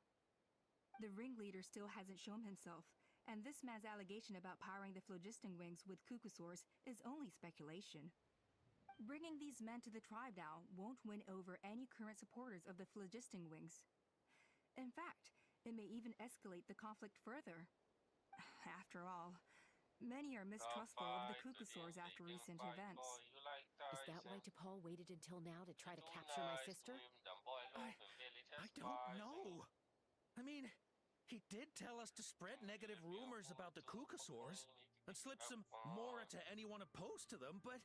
The ringleader still hasn't shown himself, and this man's allegation about powering the phlogiston wings with Kukasaurs is only speculation. Bringing these men to the tribe now won't win over any current supporters of the phlogiston wings. In fact, it may even escalate the conflict further. After all, many are mistrustful of the Kukasaurs after recent events. Is that why T'Pol waited until now to try to capture my sister? I don't know. I mean, he did tell us to spread negative rumors about the Kukasaurs and slip some more to anyone opposed to them, but...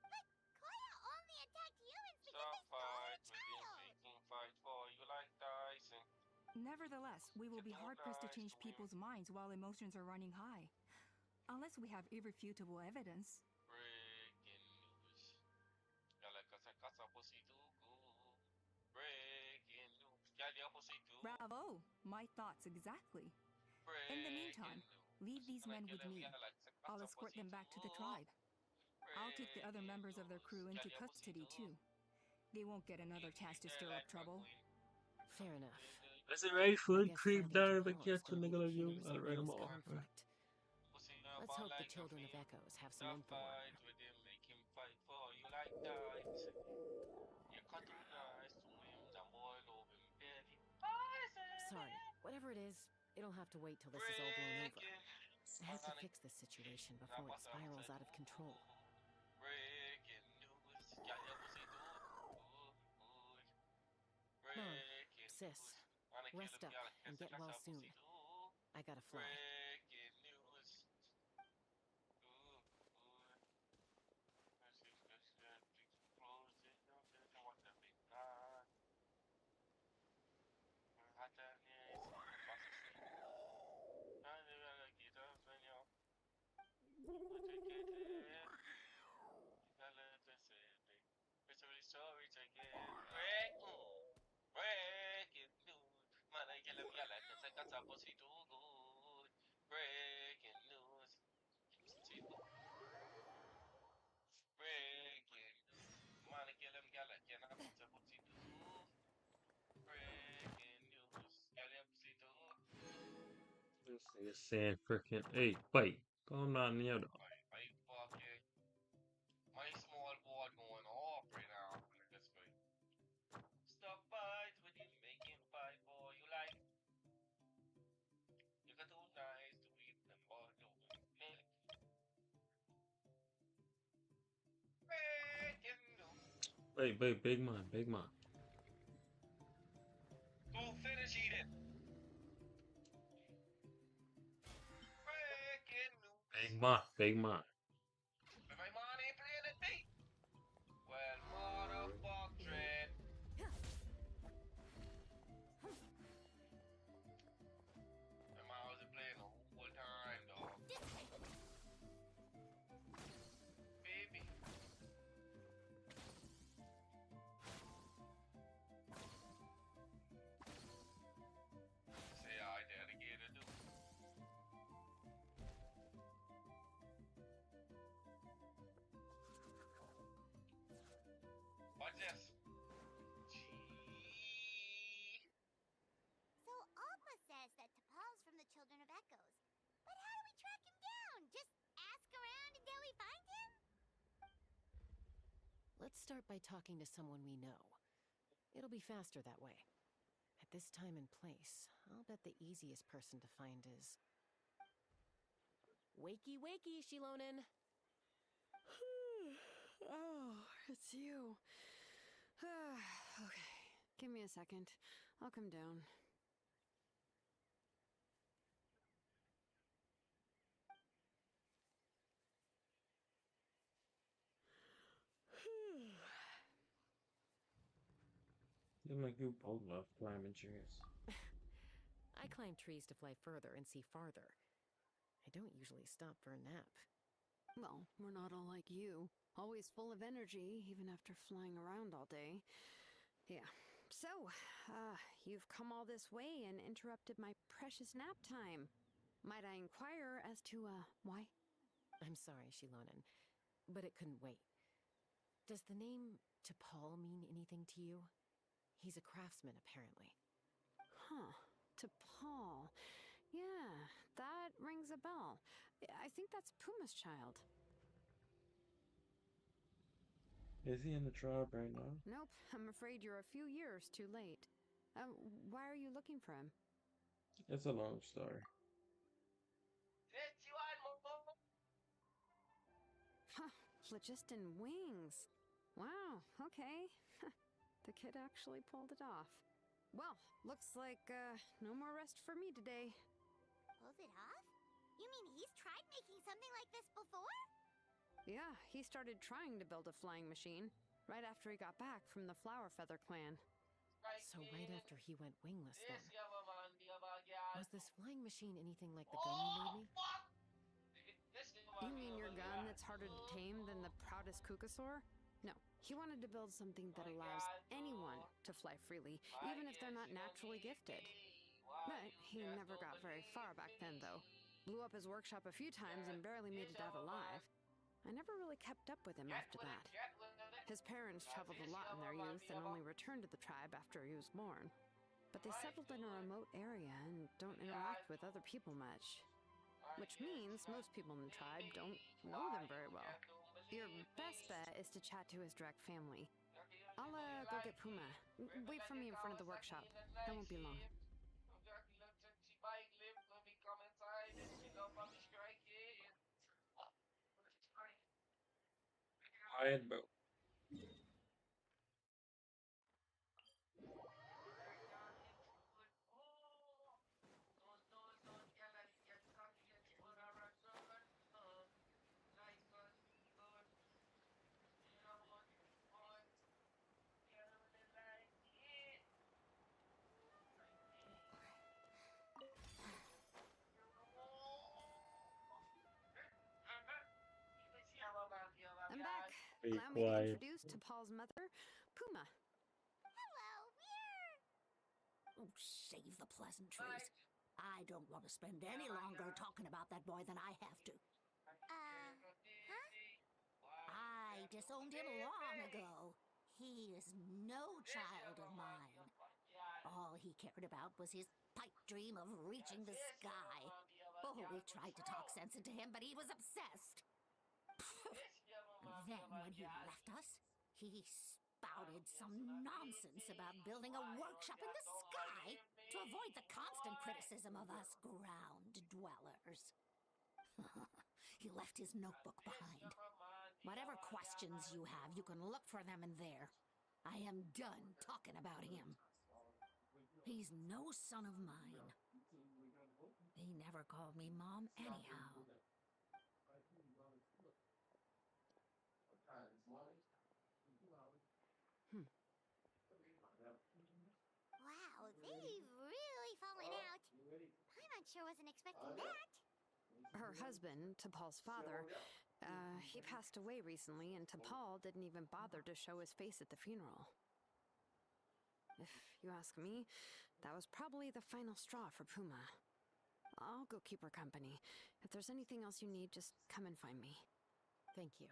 But Koya only attacked humans because they stole her child! Nevertheless, we will be hard-pressed to change people's minds while emotions are running high. Unless we have irrefutable evidence. Breaking news. Yala kasa kasa pussy tugu. Breaking news. Yali pussy tugu. Bravo! My thoughts exactly. In the meantime, leave these men with me. I'll escort them back to the tribe. I'll take the other members of their crew into custody too. They won't get another chance to stir up trouble. Fair enough. As a right foot I guess creep finding down the T'Pol is catch a gonna be nigga the of key to you. I'll resolving write them this all. conflict. Let's hope the children of Echoes have some info on fight her. with him, make him fight for you like that. You cut too nice to him, the boy love him, baby. Sorry, whatever it is, it'll have to wait till this is all blown over. I have to fix this situation before it spirals out of control. Breaking news, got your pussy dude. Mom, sis, rest up and get well soon. I gotta fly. Breaking news. Sorry to get breaking news. Man, I get them yalla cause I got a pussy too good. Breaking news. See, breaking news. Man, I get them yalla can I put a pussy too. Breaking news. Yalla pussy too. This nigga saying freaking, hey, wait, calm down there though. I fucking my small board going off right now. That's good. Stop fight with him, make him fight for you like. You got too nice to eat them boy doing. Breaking news. Wait, big man, big man. Go finish eating. Breaking news. Big man. But my mom ain't playing at me. Well, motherfuck dread. My mom wasn't playing the whole time, dog. Baby. Say I dedicated to. Watch this. So Alma says that T'Pol's from the Children of Echoes. But how do we track him down? Just ask around until we find him? Let's start by talking to someone we know. It'll be faster that way. At this time and place, I'll bet the easiest person to find is... Wakey, wakey, Shilonen! Oh, it's you. Okay, give me a second. I'll come down. Seems like you both love climbing trees. I climb trees to fly further and see farther. I don't usually stop for a nap. Well, we're not all like you. Always full of energy, even after flying around all day. Yeah. So, you've come all this way and interrupted my precious nap time. Might I inquire as to, why? I'm sorry, Shilonen, but it couldn't wait. Does the name T'Pol mean anything to you? He's a craftsman, apparently. Huh. T'Pol. Yeah, that rings a bell. I think that's Puma's child. Is he in the tribe right now? Nope, I'm afraid you're a few years too late. Why are you looking for him? It's a long story. Huh, phlogiston wings. Wow, okay. The kid actually pulled it off. Well, looks like, no more rest for me today. Pulled it off? You mean he's tried making something like this before? Yeah, he started trying to build a flying machine right after he got back from the Flower Feather clan. So right after he went wingless then. Was this flying machine anything like the gun you made me? You mean your gun that's harder to tame than the proudest Kukasaur? No, he wanted to build something that allows anyone to fly freely, even if they're not naturally gifted. But he never got very far back then, though. Blew up his workshop a few times and barely made it out alive. I never really kept up with him after that. His parents traveled a lot in their youth and only returned to the tribe after he was born. But they settled in a remote area and don't interact with other people much. which means most people in the tribe don't know them very well. Your best bet is to chat to his direct family. I'll go get Puma. Wait for me in front of the workshop. I won't be long. Quiet, bro. I'm back. Be Allow me to quiet. introduce to Paul's mother, Puma. Hello, we're... Oh, save the pleasantries. I don't want to spend any longer talking about that boy than I have to. Huh? I disowned him long ago. He is no child of mine. All he cared about was his pipe dream of reaching the sky. Oh, we tried to talk sense into him, but he was obsessed. Then, when he left us, he spouted some nonsense about building a workshop in the sky to avoid the constant criticism of us ground dwellers. He left his notebook behind. Whatever questions you have, you can look for them in there. I am done talking about him. He's no son of mine. He never called me Mom anyhow. Wow, they've really fallen out. Paimon sure wasn't expecting that. Her husband, T'Pol's father, he passed away recently, and T'Pol didn't even bother to show his face at the funeral. If you ask me, that was probably the final straw for Puma. I'll go keep her company. If there's anything else you need, just come and find me. Thank you.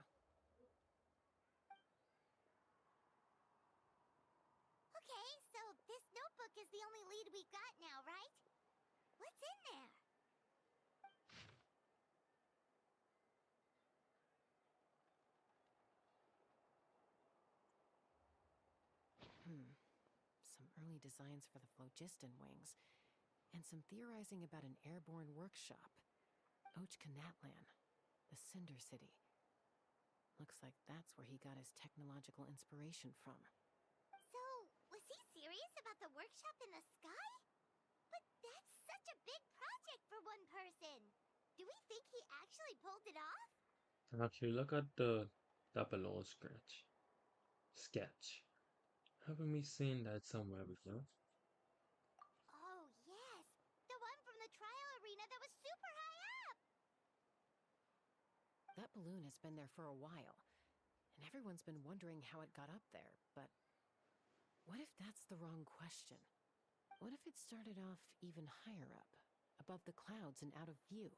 Okay, so this notebook is the only lead we've got now, right? What's in there? Some early designs for the phlogiston wings, and some theorizing about an airborne workshop. Natlan, the Cinder City. Looks like that's where he got his technological inspiration from. So, was he serious about the workshop in the sky? But that's such a big project for one person. Do we think he actually pulled it off? Actually, look at the double O sketch. Haven't we seen that somewhere before? Oh, yes. The one from the trial arena that was super high up. That balloon has been there for a while, and everyone's been wondering how it got up there, but what if that's the wrong question? What if it started off even higher up, above the clouds and out of view,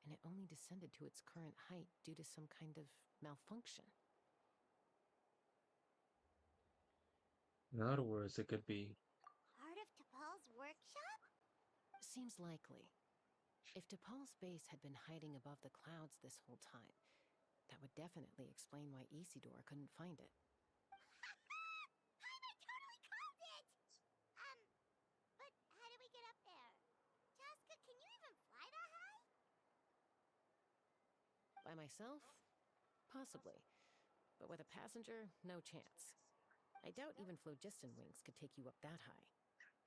and it only descended to its current height due to some kind of malfunction? In other words, it could be Part of T'Pol's workshop? Seems likely. If T'Pol's base had been hiding above the clouds this whole time, that would definitely explain why Isidore couldn't find it. Paimon totally called it! But how do we get up there? Chaska, can you even fly that high? By myself? Possibly. But with a passenger, no chance. I doubt even phlogiston wings could take you up that high.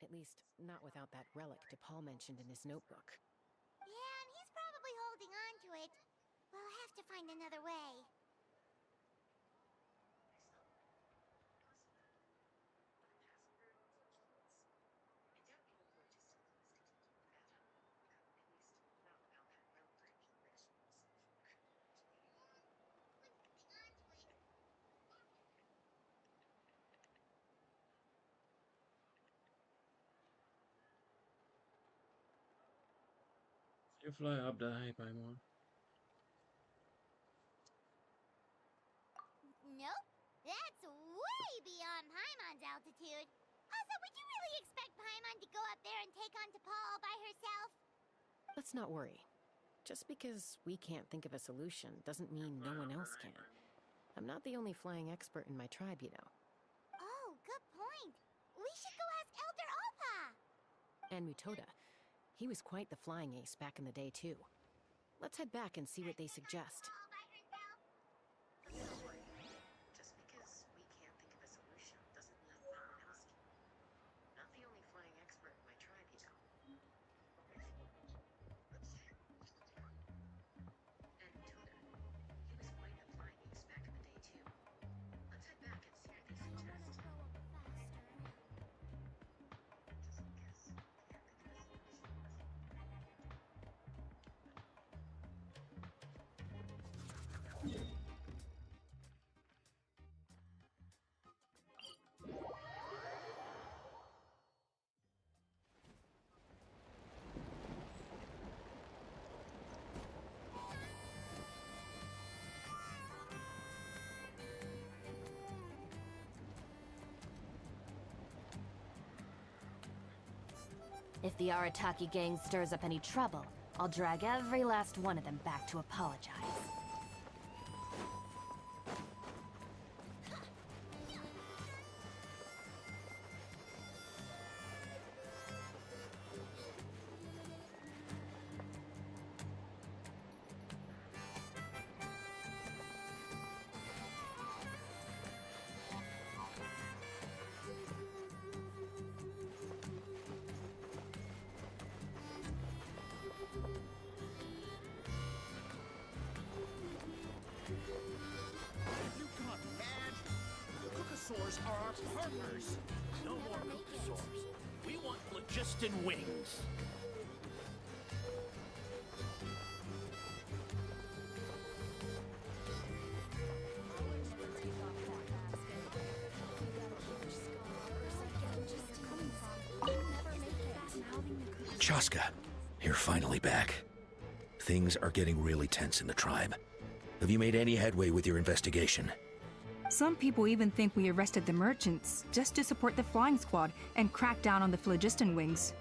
At least, not without that relic T'Pol mentioned in his notebook. Yeah, and he's probably holding on to it. We'll have to find another way. you fly up the high, Paimon. Nope. That's way beyond Paimon's altitude. Also, would you really expect Paimon to go up there and take on T'Pol all by herself? Let's not worry. Just because we can't think of a solution doesn't mean no one else can. I'm not the only flying expert in my tribe, you know. Oh, good point. We should go ask Elder Opa. And Mutoda. He was quite the flying ace back in the day, too. Let's head back and see what they suggest. Just because we can't think of a solution doesn't mean no one else can. Not the only flying expert in my tribe, you know. And Mutoda. He was quite the flying ace back in the day, too. Let's head back and see what they suggest. If the Arataki gang stirs up any trouble, I'll drag every last one of them back to apologize. You got mad? The Kukasaurs are our partners. No more Kukasaurs. We want phlogiston wings. Chaska, you're finally back. Things are getting really tense in the tribe. Have you made any headway with your investigation? Some people even think we arrested the merchants just to support the flying squad and crack down on the phlogiston wings.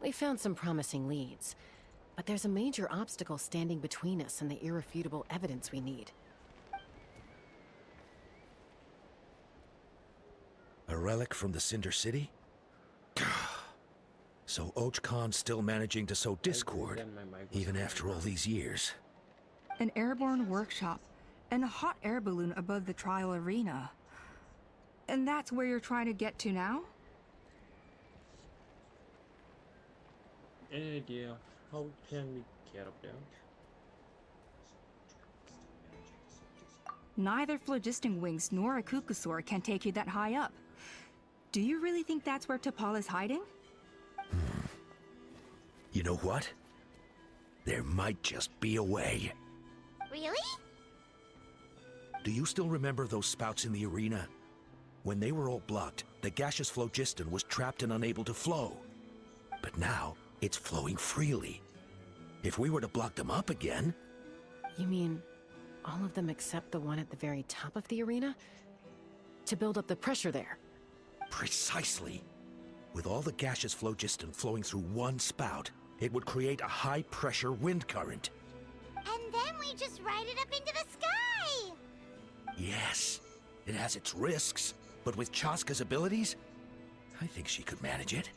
We found some promising leads, but there's a major obstacle standing between us and the irrefutable evidence we need. A relic from the Cinder City? So Och Khan's still managing to sow discord, even after all these years. An airborne workshop and a hot air balloon above the trial arena. And that's where you're trying to get to now? Any idea how can we get up there? Neither phlogiston wings nor a Kukasaur can take you that high up. Do you really think that's where T'Pol is hiding? You know what? There might just be a way. Really? Do you still remember those spouts in the arena? When they were all blocked, the gaseous phlogiston was trapped and unable to flow. But now, it's flowing freely. If we were to block them up again... You mean all of them except the one at the very top of the arena? To build up the pressure there? Precisely. With all the gaseous phlogiston flowing through one spout, it would create a high-pressure wind current. And then we just ride it up into the sky! Yes. It has its risks, but with Chaska's abilities, I think she could manage it.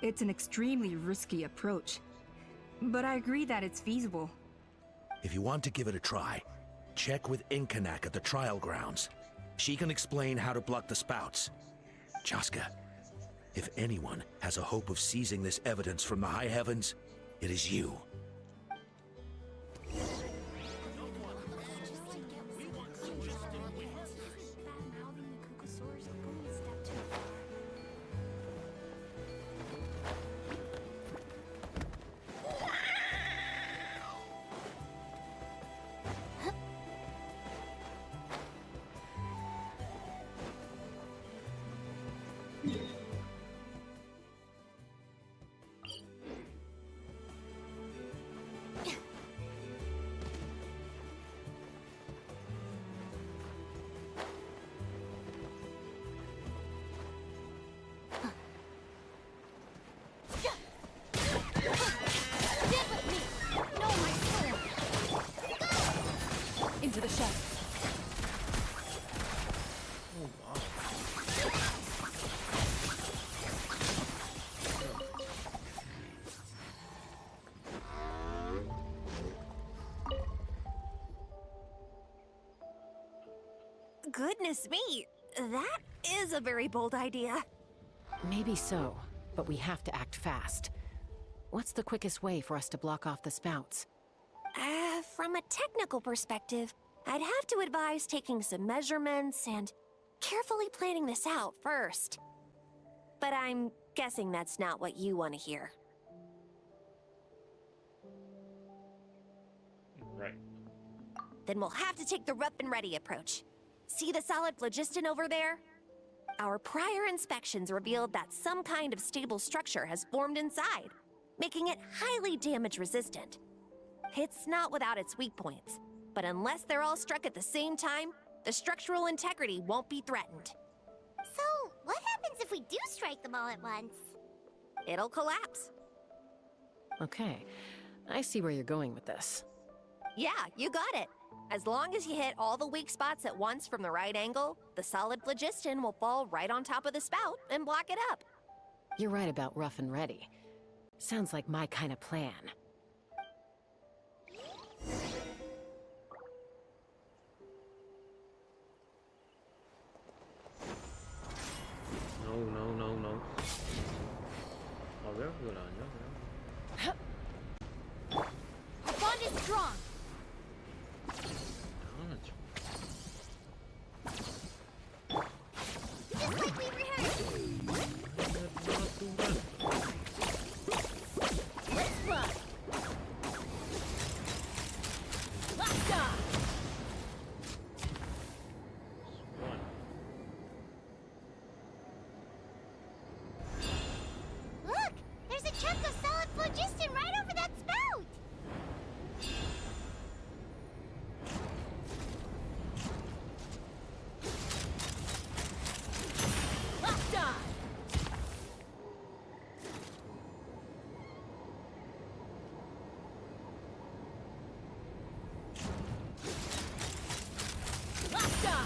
It's an extremely risky approach. But I agree that it's feasible. If you want to give it a try, check with Inkanak at the trial grounds. She can explain how to block the spouts. Chaska, if anyone has a hope of seizing this evidence from the high heavens, it is you. Goodness me, that is a very bold idea. Maybe so, but we have to act fast. What's the quickest way for us to block off the spouts? From a technical perspective, I'd have to advise taking some measurements and carefully planning this out first. But I'm guessing that's not what you want to hear. Right. Then we'll have to take the rough and ready approach. See the solid phlogiston over there? Our prior inspections revealed that some kind of stable structure has formed inside, making it highly damage resistant. It's not without its weak points, but unless they're all struck at the same time, the structural integrity won't be threatened. So, what happens if we do strike them all at once? It'll collapse. Okay, I see where you're going with this. Yeah, you got it. As long as you hit all the weak spots at once from the right angle, the solid phlogiston will fall right on top of the spout and block it up. You're right about rough and ready. Sounds like my kind of plan. No. A ver, The bond is strong. Just like we rehearsed. Let's fly. Locked on. Look, there's a chunk of solid phlogiston right over that spout. Locked on. Locked on.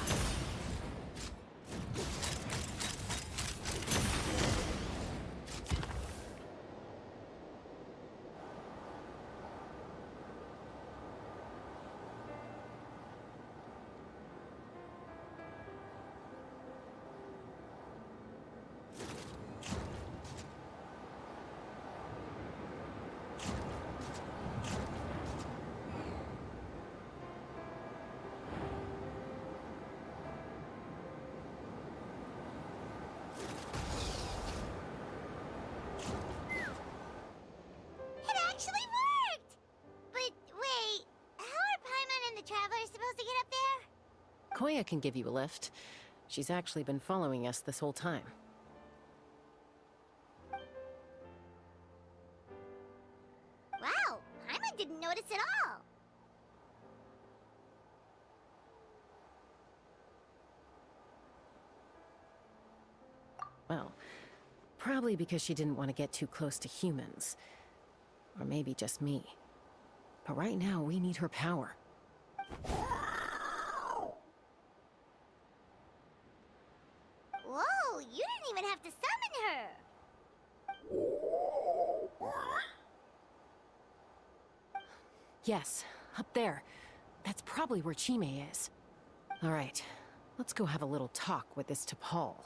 It actually worked! But wait, how are Paimon and the Traveler supposed to get up there? Koya can give you a lift. She's actually been following us this whole time. Wow, Paimon didn't notice at all. Well, probably because she didn't want to get too close to humans. Or maybe just me. But right now, we need her power. Whoa, you didn't even have to summon her. Yes, up there. That's probably where Chime is. All right, let's go have a little talk with this T'Pol.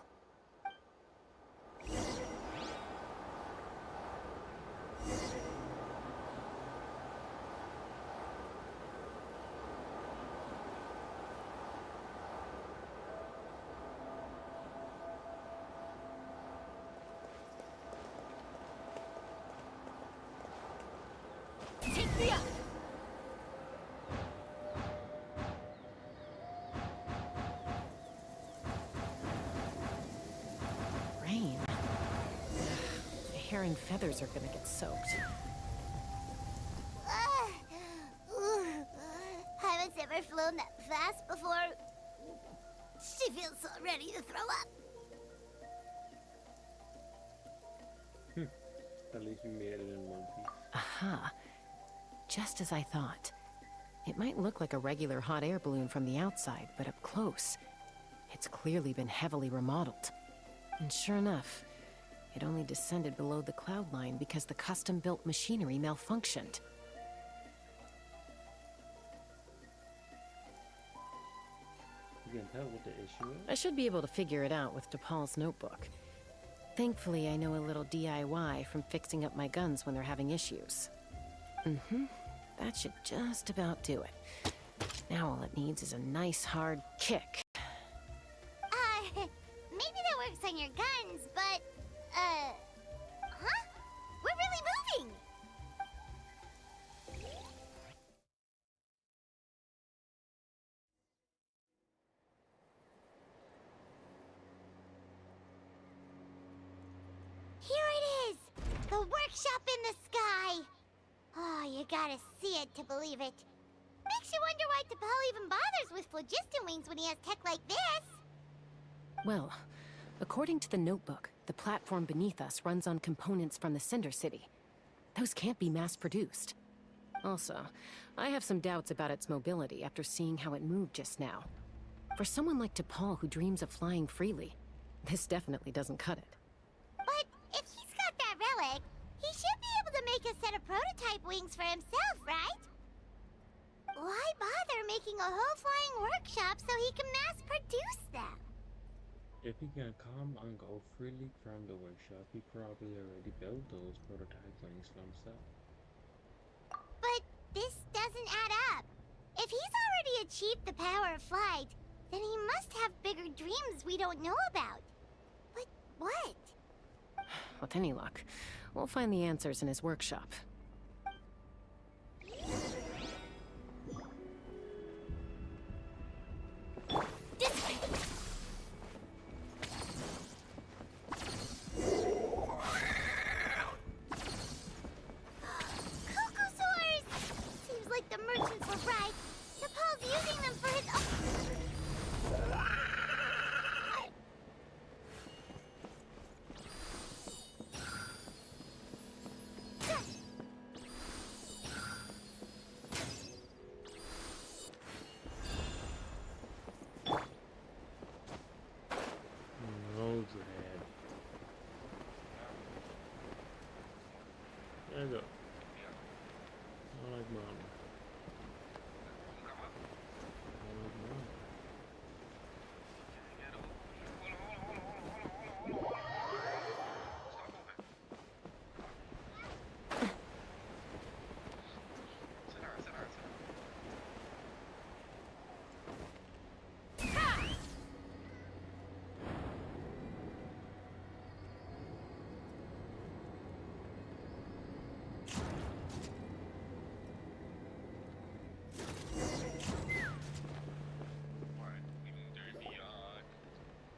Take me up. Rain. My hair and feathers are gonna get soaked. Haven't ever flown that fast before. She feels so ready to throw up. At least we made it in one piece. Aha. Just as I thought. It might look like a regular hot air balloon from the outside, but up close, it's clearly been heavily remodeled. And sure enough, it only descended below the cloud line because the custom-built machinery malfunctioned. You can tell what the issue is. I should be able to figure it out with DePaul's notebook. Thankfully, I know a little DIY from fixing up my guns when they're having issues. That should just about do it. Now all it needs is a nice hard kick. Maybe that works on your guns, but, huh? We're really moving! Here it is! The workshop in the sky! Oh, you gotta see it to believe it. Makes you wonder why T'Pol even bothers with phlogiston wings when he has tech like this. Well, according to the notebook, the platform beneath us runs on components from the Cinder City. Those can't be mass-produced. Also, I have some doubts about its mobility after seeing how it moved just now. For someone like T'Pol who dreams of flying freely, this definitely doesn't cut it. But if he's got that relic, he should be able to make a set of prototype wings for himself, right? Why bother making a whole flying workshop so he can mass-produce them? If he can come and go freely from the workshop, he probably already built those prototype wings for himself. But this doesn't add up. If he's already achieved the power of flight, then he must have bigger dreams we don't know about. But what? With any luck, we'll find the answers in his workshop. This way! Cocosaurs! Seems like the merchants were right. T'Pol's using them for his own... No dread. There you go. I like mom.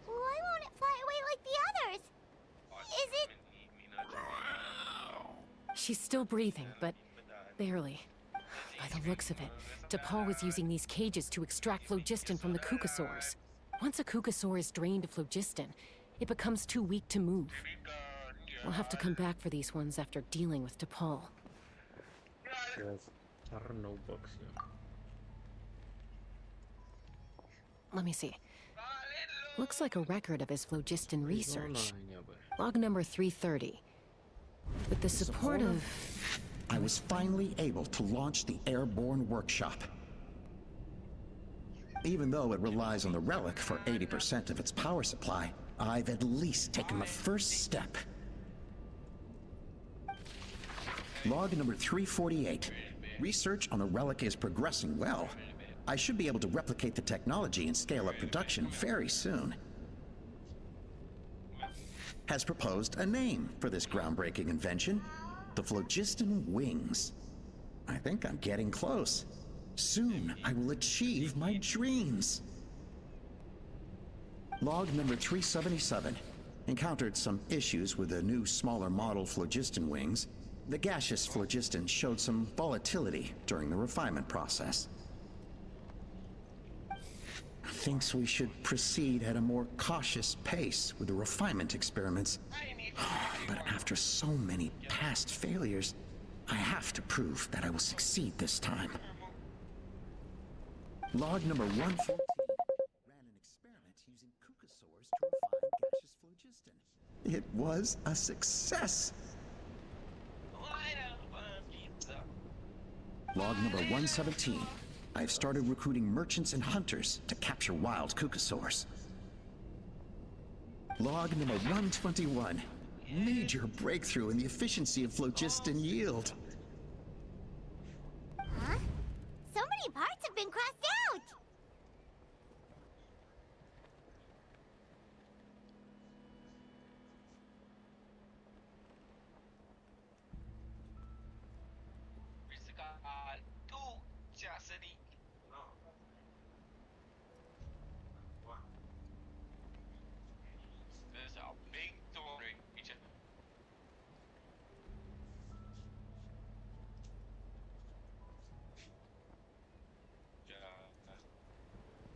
Why won't it fly away like the others? Is it... She's still breathing, but barely. By the looks of it, T'Pol was using these cages to extract phlogiston from the Kukasaurs. Once a Kukasaur is drained of phlogiston, it becomes too weak to move. We'll have to come back for these ones after dealing with T'Pol. Yes, our notebooks, yeah. Let me see. Looks like a record of his phlogiston research. Log number 330. With the support of... I was finally able to launch the airborne workshop. Even though it relies on the relic for 80% of its power supply, I've at least taken the first step. Log number 348. Research on the relic is progressing well. I should be able to replicate the technology and scale up production very soon. Has proposed a name for this groundbreaking invention, the phlogiston wings. I think I'm getting close. Soon I will achieve my dreams. Log number 377. Encountered some issues with the new smaller model phlogiston wings. The gaseous phlogiston showed some volatility during the refinement process. Thinks we should proceed at a more cautious pace with the refinement experiments. But after so many past failures, I have to prove that I will succeed this time. Log number 114. Ran an experiment using Kukasaurs to refine gaseous phlogiston. It was a success. Log number 117. I've started recruiting merchants and hunters to capture wild kukasaurs. Log number 121. Major breakthrough in the efficiency of phlogiston yield. Huh? So many parts have been crossed out! This is a big story.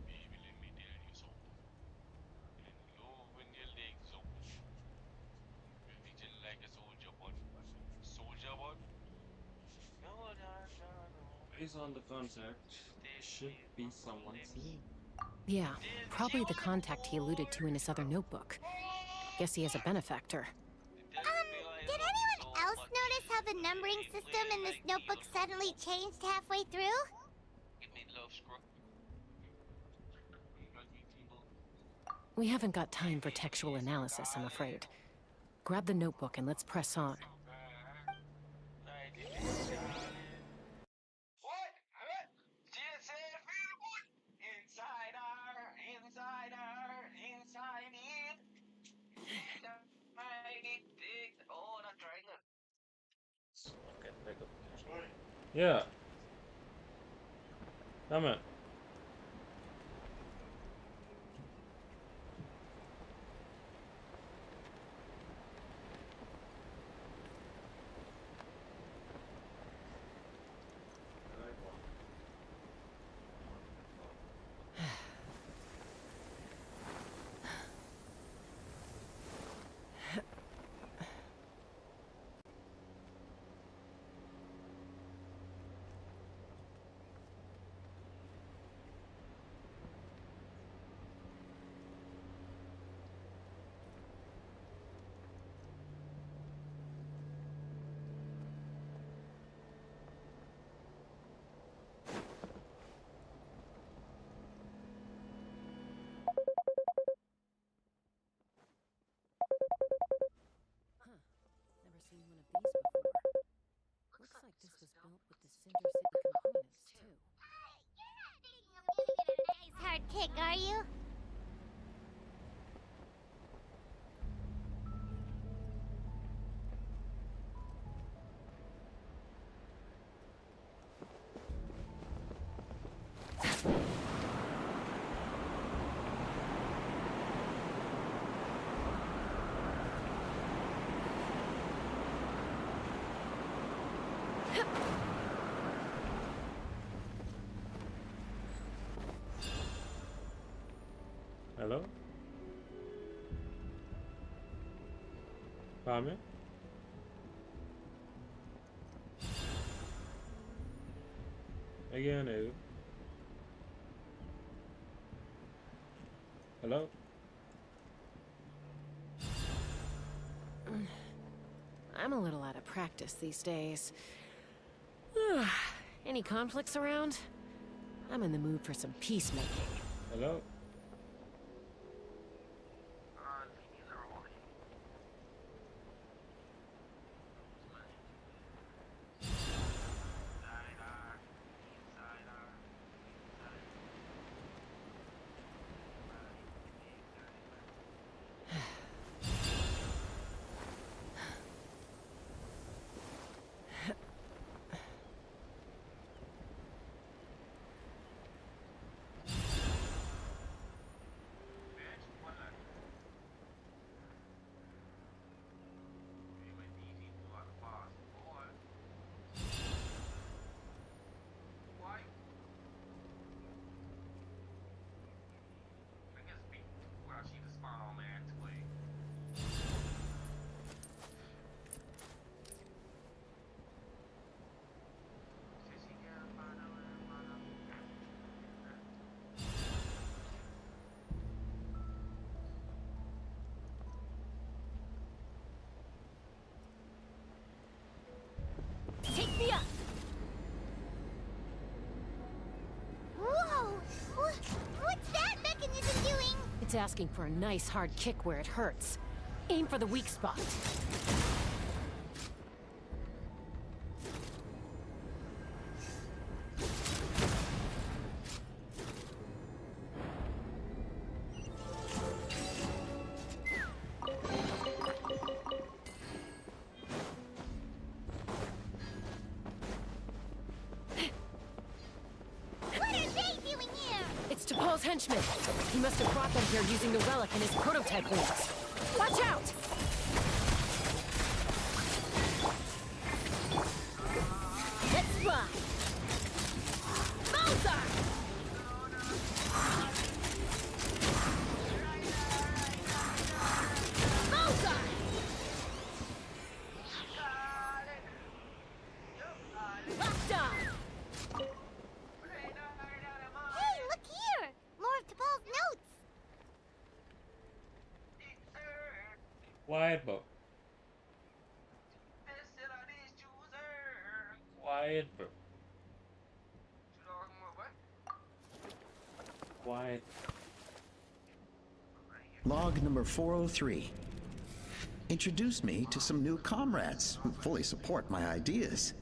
Baby, let me tell you something. In love when your legs up. You feel like a soldier bun. Soldier bun? No, no, no, no. Based on the contact, should be someone seen. Yeah, probably the contact he alluded to in his other notebook. Guess he has a benefactor. Did anyone else notice how the numbering system in this notebook suddenly changed halfway through? Give me love, scrub. We haven't got time for textual analysis, I'm afraid. Grab the notebook and let's press on. Okay, pick up the cash. Yeah. Come on. Never seen one of these before. Looks like this was built with the Cinder City components, too. Nice hard kick, are you? Hello? Pame? Again, no. Hello? I'm a little out of practice these days. Any conflicts around? I'm in the mood for some peacemaking. Hello? It's asking for a nice hard kick where it hurts. Aim for the weak spot. Paul's henchman. He must have brought them here using the relic in his prototype wings. Watch out! Let's fly! Bullseye! Bullseye! Locked on! Quiet, bro. Quiet, bro. Quiet. Log number 403. Introduce me to some new comrades who fully support my ideas.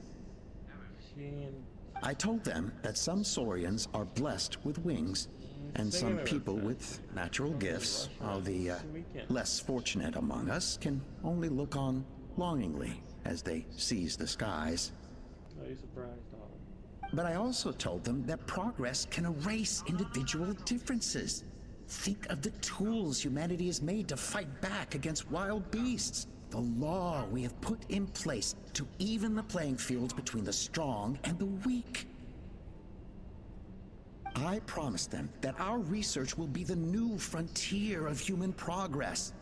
I told them that some Saurians are blessed with wings, and some people with natural gifts, while the less fortunate among us can only look on longingly as they seize the skies. Are you surprised, darling? But I also told them that progress can erase individual differences. Think of the tools humanity has made to fight back against wild beasts. The law we have put in place to even the playing field between the strong and the weak. I promised them that our research will be the new frontier of human progress.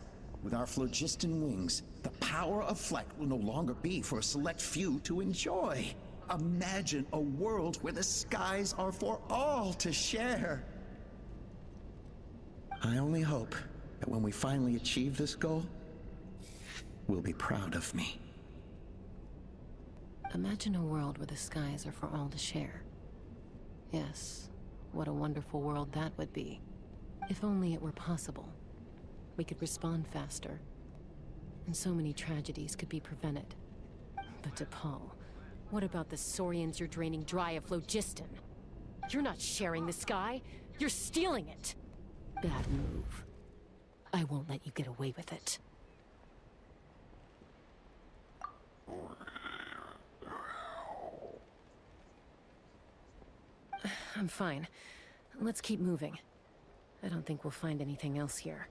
With our phlogiston wings, the power of flight will no longer be for a select few to enjoy. Imagine a world where the skies are for all to share. I only hope that when we finally achieve this goal, we'll be proud of me. Imagine a world where the skies are for all to share. Yes. What a wonderful world that would be. If only it were possible. We could respond faster. And so many tragedies could be prevented. But T'Pol, what about the Saurians you're draining dry of phlogiston? You're not sharing the sky, you're stealing it! Bad move. I won't let you get away with it. I'm fine. Let's keep moving. I don't think we'll find anything else here.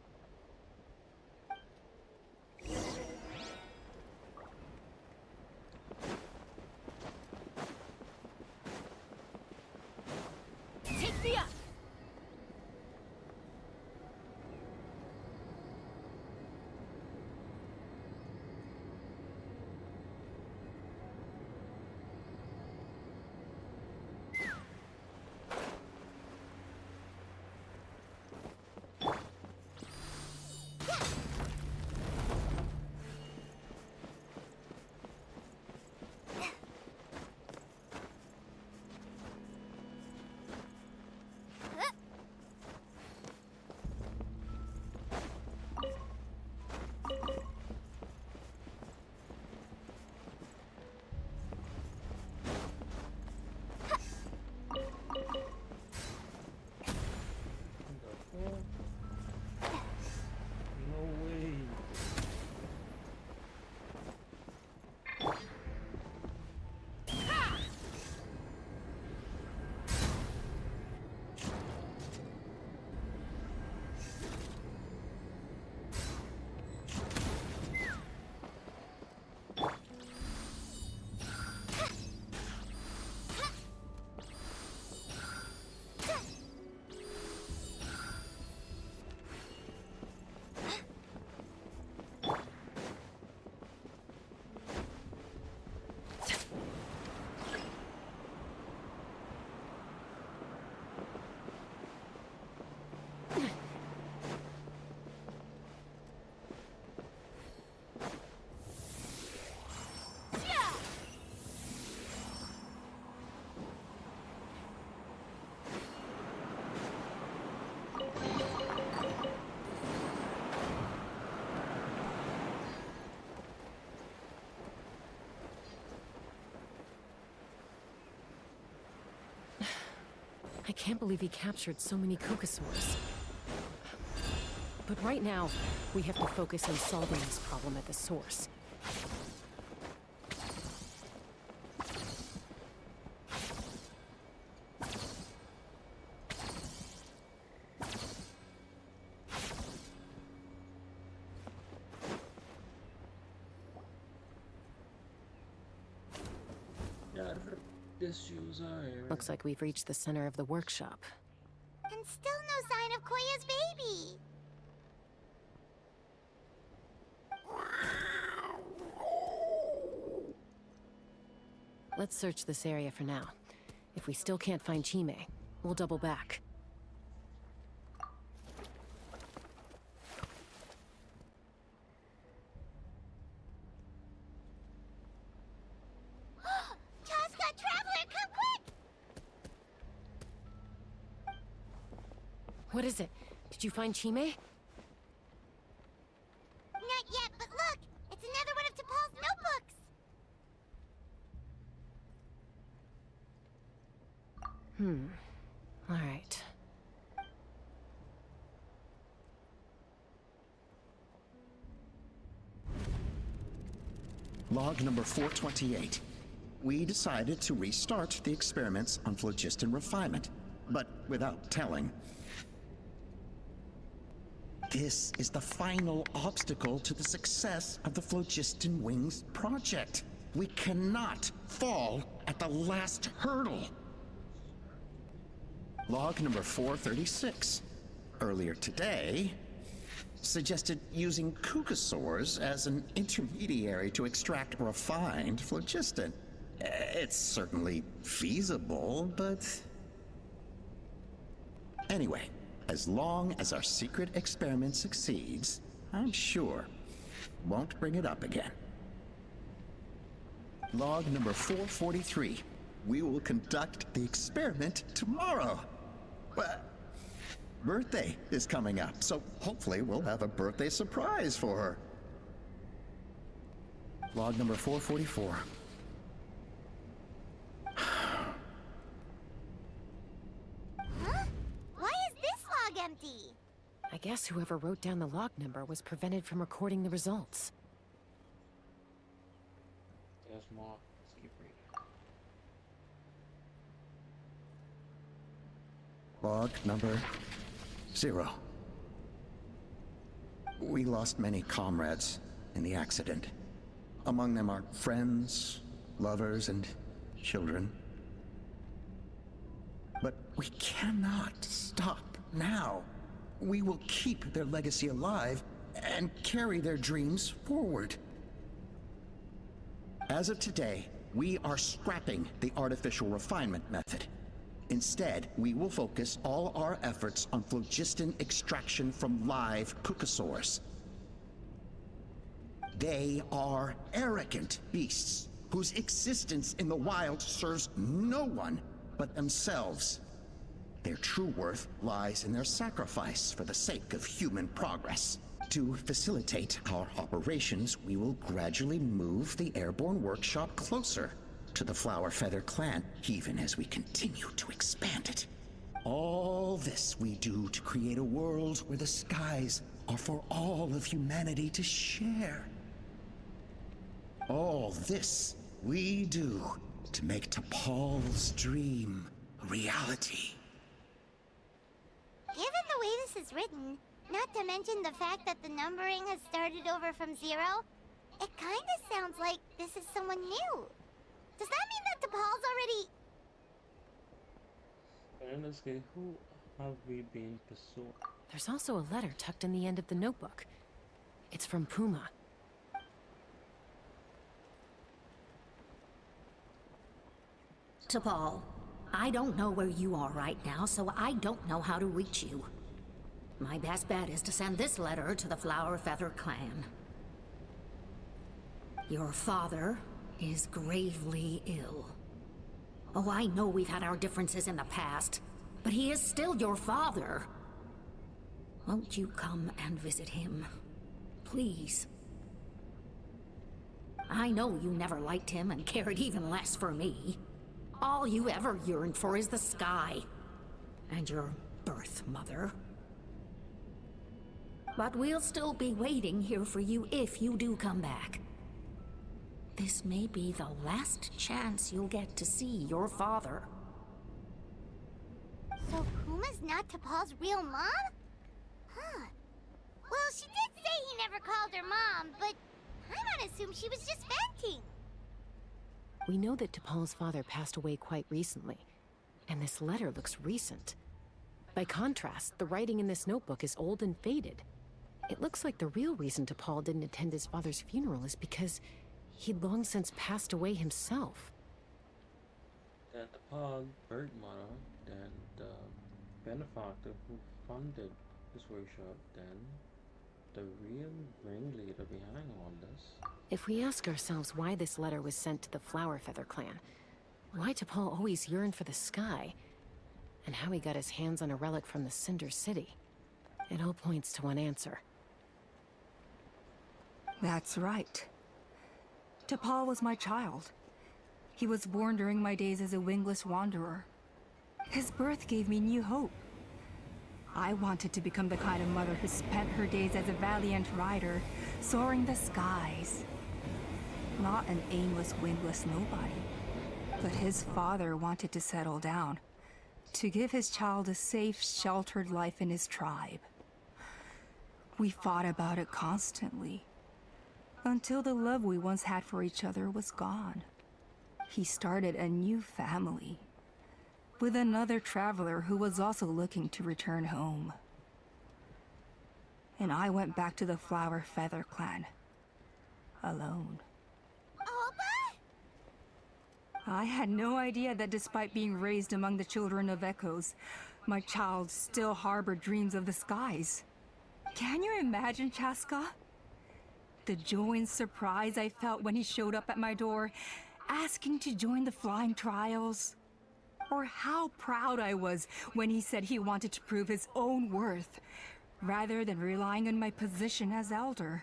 Take me up! can't believe he captured so many Kukasaurs. But right now, we have to focus on solving this problem at the source. Looks like we've reached the center of the workshop. And still no sign of Koya's baby. Let's search this area for now. If we still can't find Chime, we'll double back. Chaska, Traveler, come quick! What is it? Did you find Chime? Not yet, but look! It's another one of T'Pol's notebooks! All right. Log number 428. We decided to restart the experiments on phlogiston refinement, but without telling. This is the final obstacle to the success of the Phlogiston Wings project. We cannot fall at the last hurdle. Log number 436. Earlier today, suggested using Kukasaurs as an intermediary to extract refined phlogiston. It's certainly feasible, but... Anyway, as long as our secret experiment succeeds, I'm sure won't bring it up again. Log number 443. We will conduct the experiment tomorrow. Well, birthday is coming up, so hopefully we'll have a birthday surprise for her. Log number 444. Huh? Why is this log empty? I guess whoever wrote down the log number was prevented from recording the results. There's more. Let's keep reading. Log number 0. We lost many comrades in the accident. Among them are friends, lovers, and children. But we cannot stop now. We will keep their legacy alive and carry their dreams forward. As of today, we are scrapping the artificial refinement method. Instead, we will focus all our efforts on phlogiston extraction from live Kukasaurs. They are arrogant beasts whose existence in the wild serves no one but themselves. Their true worth lies in their sacrifice for the sake of human progress. To facilitate our operations, we will gradually move the airborne workshop closer to the Flower Feather clan, even as we continue to expand it. All this we do to create a world where the skies are for all of humanity to share. All this we do to make T'Pol's dream a reality. Given the way this is written, not to mention the fact that the numbering has started over from 0, it kinda sounds like this is someone new. Does that mean that T'Pol's already... In this case, who have we been pursuing? There's also a letter tucked in the end of the notebook. It's from Puma. T'Pol, I don't know where you are right now, so I don't know how to reach you. My best bet is to send this letter to the Flower Feather clan. Your father is gravely ill. Oh, I know we've had our differences in the past, but he is still your father. Won't you come and visit him? Please. I know you never liked him and cared even less for me. All you ever yearned for is the sky. and your birth mother. But we'll still be waiting here for you if you do come back. This may be the last chance you'll get to see your father. So Puma's not T'Pol's real mom? Huh. Well, she did say he never called her mom, but I'm gonna assume she was just venting. We know that T'Pol's father passed away quite recently, and this letter looks recent. By contrast, the writing in this notebook is old and faded. It looks like the real reason T'Pol didn't attend his father's funeral is because he'd long since passed away himself. That T'Pol's birth mother, then the benefactor who funded his workshop, then the real ringleader behind all this. If we ask ourselves why this letter was sent to the Flower Feather clan, why T'Pol always yearned for the sky, and how he got his hands on a relic from the Cinder City, it all points to one answer. That's right. T'Pol was my child. He was born during my days as a wingless wanderer. His birth gave me new hope. I wanted to become the kind of mother who spent her days as a valiant rider, soaring the skies. Not an aimless, wingless nobody. But his father wanted to settle down, to give his child a safe, sheltered life in his tribe. We fought about it constantly, until the love we once had for each other was gone. He started a new family, with another traveler who was also looking to return home. And I went back to the Flower Feather clan, alone. I had no idea that despite being raised among the children of echoes, my child still harbored dreams of the skies. Can you imagine, Chaska? The joy and surprise I felt when he showed up at my door, asking to join the flying trials. Or how proud I was when he said he wanted to prove his own worth, rather than relying on my position as elder.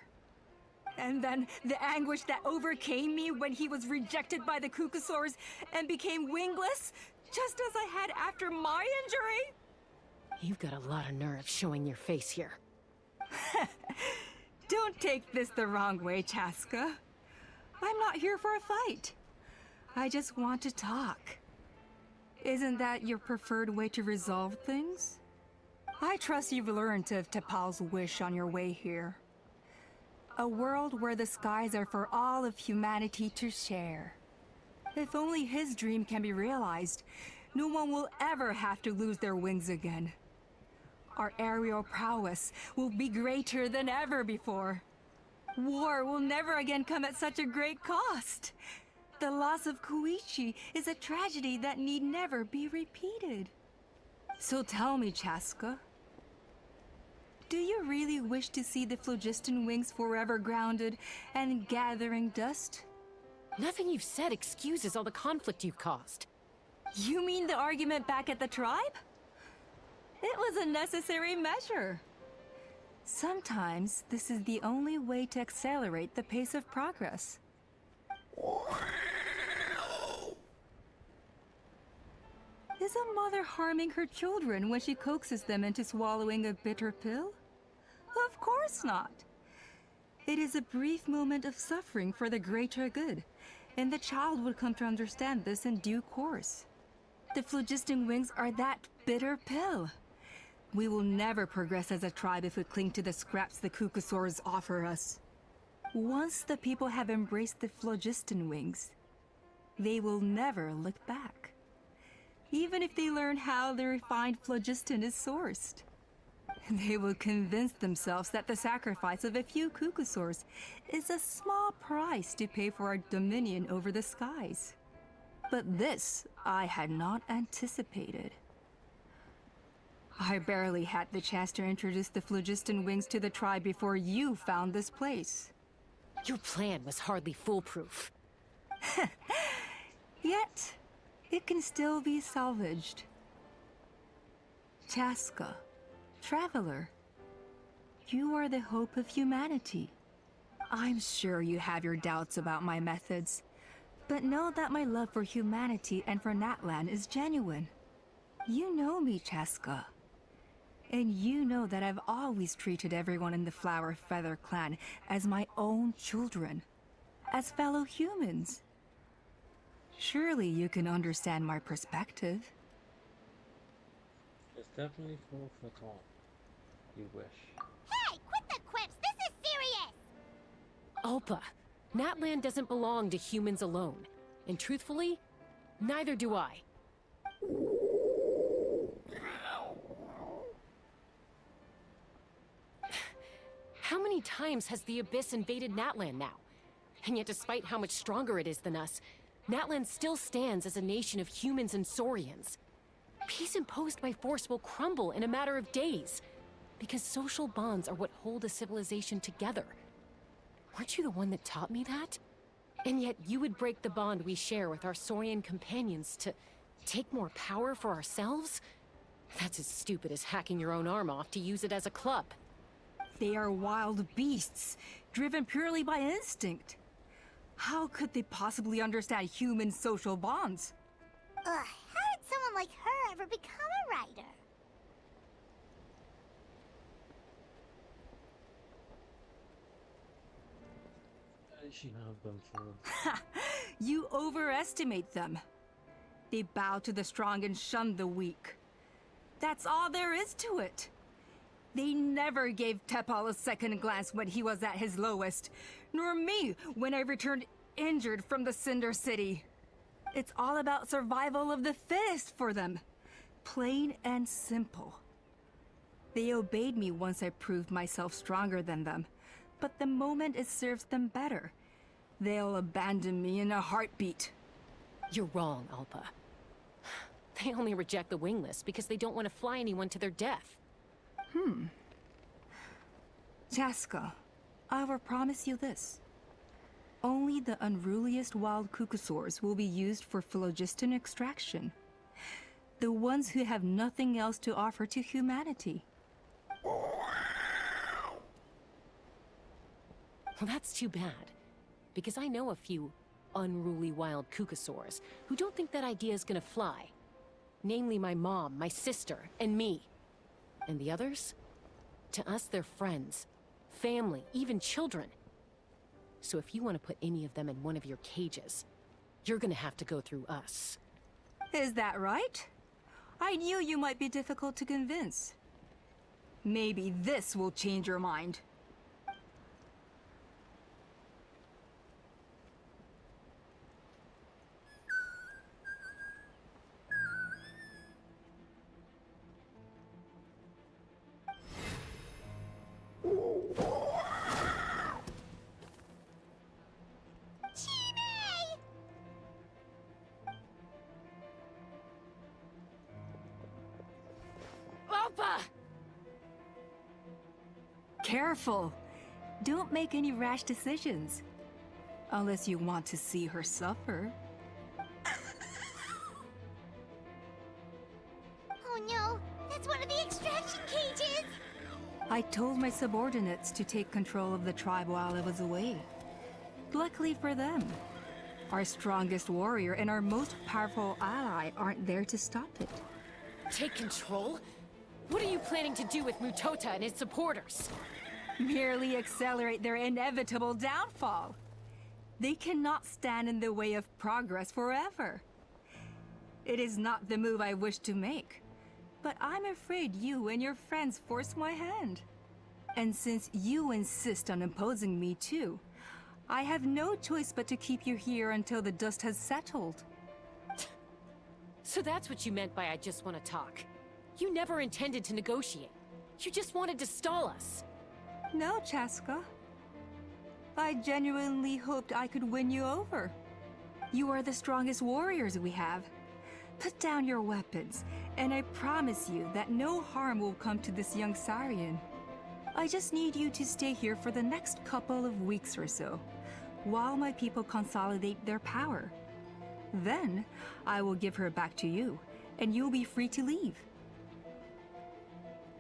And then the anguish that overcame me when he was rejected by the Kukusaurs and became wingless, just as I had after my injury. You've got a lot of nerve showing your face here. Don't take this the wrong way, Chaska. I'm not here for a fight. I just want to talk. Isn't that your preferred way to resolve things? I trust you've learned of T'Pol's wish on your way here. A world where the skies are for all of humanity to share. If only his dream can be realized, no one will ever have to lose their wings again. Our aerial prowess will be greater than ever before. War will never again come at such a great cost. The loss of Koichi is a tragedy that need never be repeated. So tell me, Chaska, do you really wish to see the phlogiston wings forever grounded and gathering dust? Nothing you've said excuses all the conflict you've caused. You mean the argument back at the tribe? It was a necessary measure. Sometimes this is the only way to accelerate the pace of progress. Is a mother harming her children when she coaxes them into swallowing a bitter pill? Of course not. It is a brief moment of suffering for the greater good, and the child would come to understand this in due course. The phlogiston wings are that bitter pill. We will never progress as a tribe if we cling to the scraps the Kukusaurs offer us. Once the people have embraced the phlogiston wings, they will never look back. Even if they learn how the refined phlogiston is sourced. They will convince themselves that the sacrifice of a few Kukusaurs is a small price to pay for our dominion over the skies. But this I had not anticipated. I barely had the chance to introduce the phlogiston wings to the tribe before you found this place. Your plan was hardly foolproof. Yet, it can still be salvaged. Chaska, traveler, you are the hope of humanity. I'm sure you have your doubts about my methods, but know that my love for humanity and for Natlan is genuine. You know me, Cheska. And you know that I've always treated everyone in the Flower Feather clan as my own children, as fellow humans. Surely you can understand my perspective. It's definitely food for thought. You wish. Hey, quit the quips! This is serious! Alpa, Natlan doesn't belong to humans alone. And truthfully, neither do I. How many times has the Abyss invaded Natlan now? And yet despite how much stronger it is than us, Natlan still stands as a nation of humans and Saurians. Peace imposed by force will crumble in a matter of days, because social bonds are what hold a civilization together. Weren't you the one that taught me that? And yet you would break the bond we share with our Saurian companions to take more power for ourselves? That's as stupid as hacking your own arm off to use it as a club. They are wild beasts, driven purely by instinct. How could they possibly understand human social bonds? Ugh, how did someone like her ever become a writer? She have been fooled. Ha! You overestimate them. They bow to the strong and shun the weak. That's all there is to it. They never gave Tepal a second glance when he was at his lowest, nor me when I returned injured from the Cinder City. It's all about survival of the fittest for them. Plain and simple. They obeyed me once I proved myself stronger than them, but the moment it serves them better, they'll abandon me in a heartbeat. You're wrong, Alpa. They only reject the wingless because they don't want to fly anyone to their death. Cheska, I will promise you this. Only the unruliest wild cucosaurs will be used for phlogiston extraction. The ones who have nothing else to offer to humanity. Well, that's too bad. Because I know a few unruly wild cucosaurs who don't think that idea is gonna fly. Namely my mom, my sister, and me. And the others? To us, they're friends, family, even children. So if you want to put any of them in one of your cages, you're gonna have to go through us. Is that right? I knew you might be difficult to convince. Maybe this will change your mind. Alpa! Careful! Don't make any rash decisions. Unless you want to see her suffer. Oh no, that's one of the extraction cages! I told my subordinates to take control of the tribe while I was away. Luckily for them, our strongest warrior and our most powerful ally aren't there to stop it. Take control? What are you planning to do with Mutota and his supporters? Merely accelerate their inevitable downfall. They cannot stand in the way of progress forever. It is not the move I wish to make, but I'm afraid you and your friends force my hand. And since you insist on imposing me too, I have no choice but to keep you here until the dust has settled. So that's what you meant by I just want to talk. You never intended to negotiate. You just wanted to stall us. No, Cheska. I genuinely hoped I could win you over. You are the strongest warriors we have. Put down your weapons, and I promise you that no harm will come to this young Saurian. I just need you to stay here for the next couple of weeks or so, while my people consolidate their power. Then, I will give her back to you, and you'll be free to leave.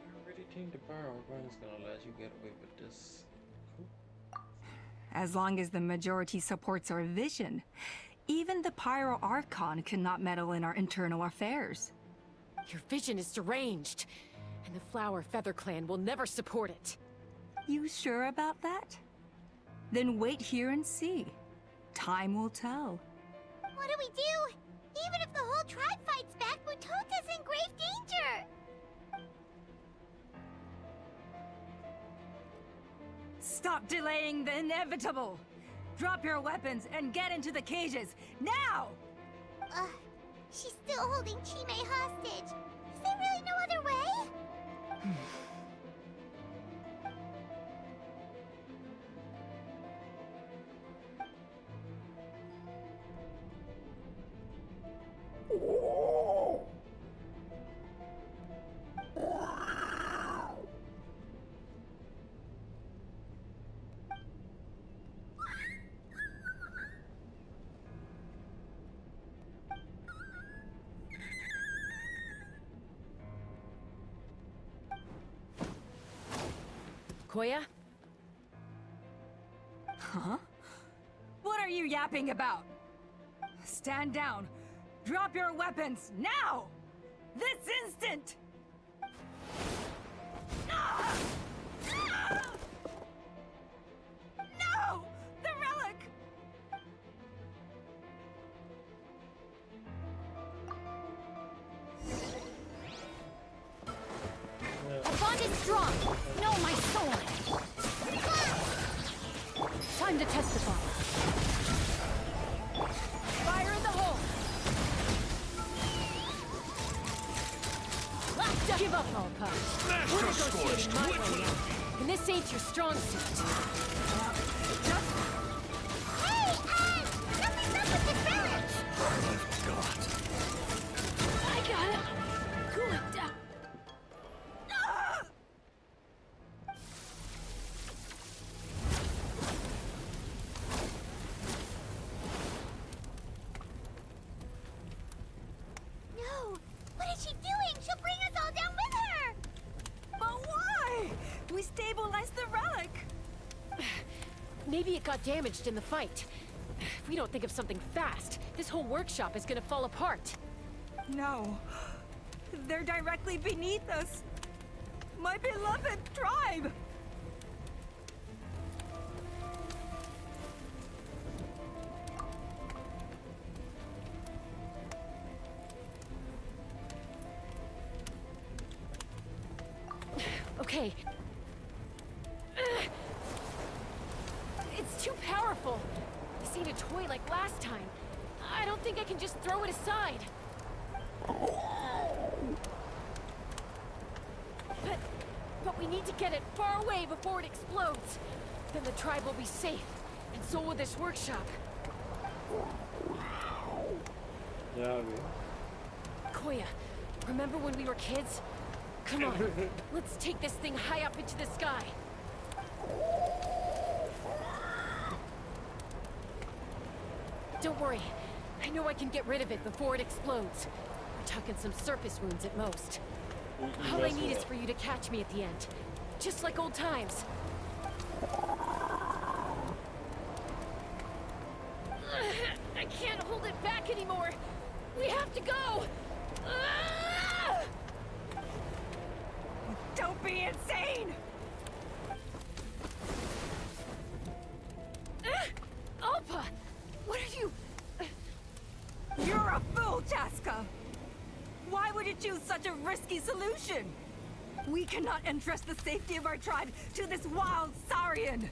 You already think the Pyro Archon's gonna let you get away with this? As long as the majority supports our vision, even the Pyro Archon cannot meddle in our internal affairs. Your vision is deranged, and the Flower Feather Clan will never support it. You sure about that? Then wait here and see. Time will tell. What do we do? Even if the whole tribe fights back, Mutota's in grave danger! Stop delaying the inevitable! Drop your weapons and get into the cages, now! She's still holding Chime hostage. Is there really no other way? Koya? Huh? What are you yapping about? Stand down. Drop your weapons, now! This instant! Ah! Ah! No! The relic! The bond is strong. Know my sword. Time to test the bomb. Fire in the hole! Give up, Alpa. We're negotiating my way now. And this ain't your strong suit. Hey, something's up with the relic! I got it. Cool it down. No! What is she doing? She'll bring us all down with her! But why? We stabilized the relic! Maybe it got damaged in the fight. If we don't think of something fast, this whole workshop is gonna fall apart. No. They're directly beneath us. My beloved tribe! Okay. It's too powerful. This ain't a toy like last time. I don't think I can just throw it aside. But we need to get it far away before it explodes. Then the tribe will be safe, and so will this workshop. Yeah, okay. Koya, remember when we were kids? Come on, let's take this thing high up into the sky. Don't worry, I know I can get rid of it before it explodes. We're talking some surface wounds at most. All I need is for you to catch me at the end, just like old times. I can't hold it back anymore. We have to go. Don't be insane! Alpa! What are you... You're a fool, Chaska! Why would you choose such a risky solution? We cannot entrust the safety of our tribe to this wild Saurian!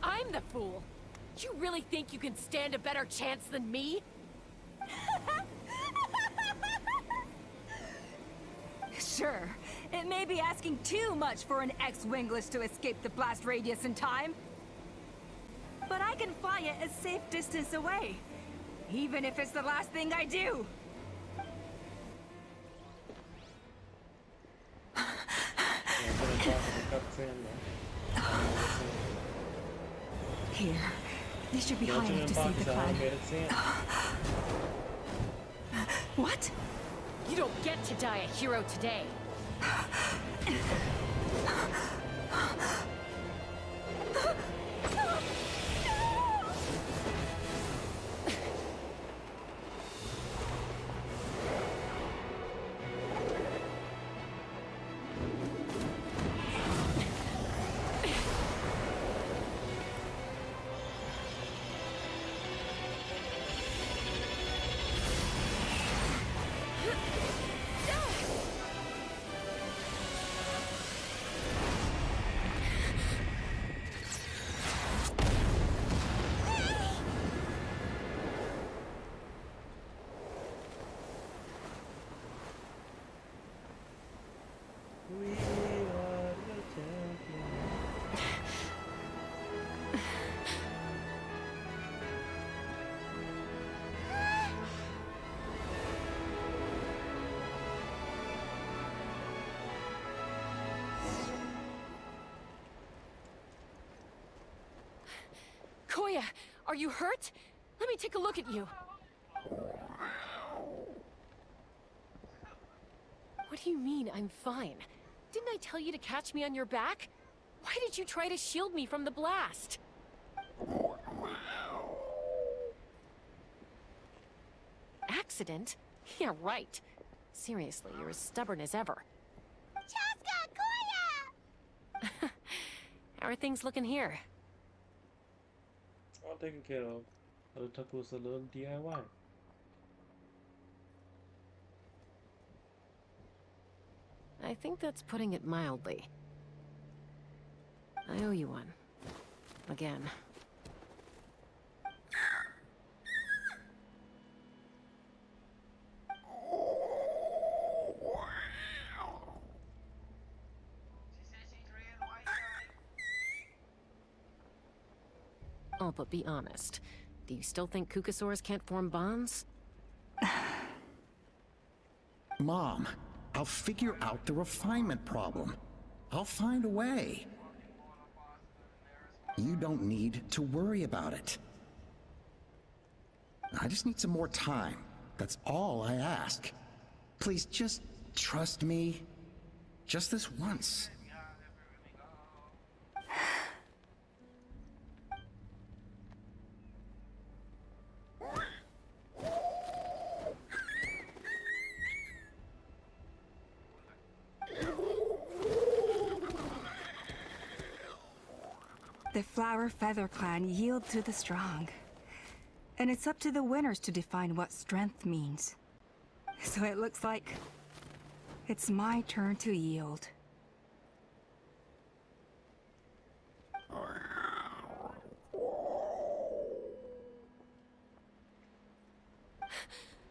I'm the fool! You really think you can stand a better chance than me? Sure, it may be asking too much for an ex-wingless to escape the blast radius in time. But I can fly it a safe distance away, even if it's the last thing I do. Here, this should be high enough to save the clan. What? You don't get to die a hero today. Koya, are you hurt? Let me take a look at you. What do you mean, I'm fine? Didn't I tell you to catch me on your back? Why did you try to shield me from the blast? Accident? Yeah, right. Seriously, you're as stubborn as ever. Chaska! Koya! How are things looking here? All taken care of. All it took was a little DIY. I think that's putting it mildly. I owe you one. Again. Oh, but be honest. Do you still think Kukasaurs can't form bonds? Mom, I'll figure out the refinement problem. I'll find a way. You don't need to worry about it. I just need some more time. That's all I ask. Please just trust me. Just this once. The Flower Feather Clan yield to the strong. And it's up to the winners to define what strength means. So it looks like it's my turn to yield.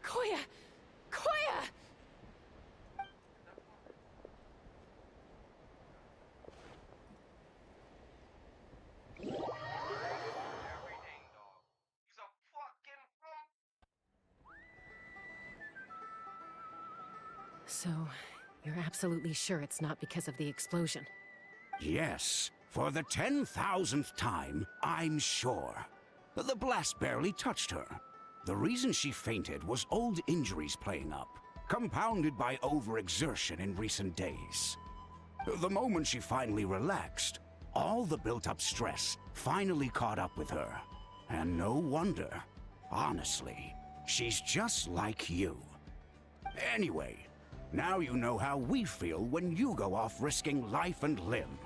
Koya! Koya! So, you're absolutely sure it's not because of the explosion? Yes, for the 10,000th time, I'm sure. The blast barely touched her. The reason she fainted was old injuries playing up, compounded by overexertion in recent days. The moment she finally relaxed, all the built-up stress finally caught up with her. And no wonder. Honestly, she's just like you. Anyway, now you know how we feel when you go off risking life and limb.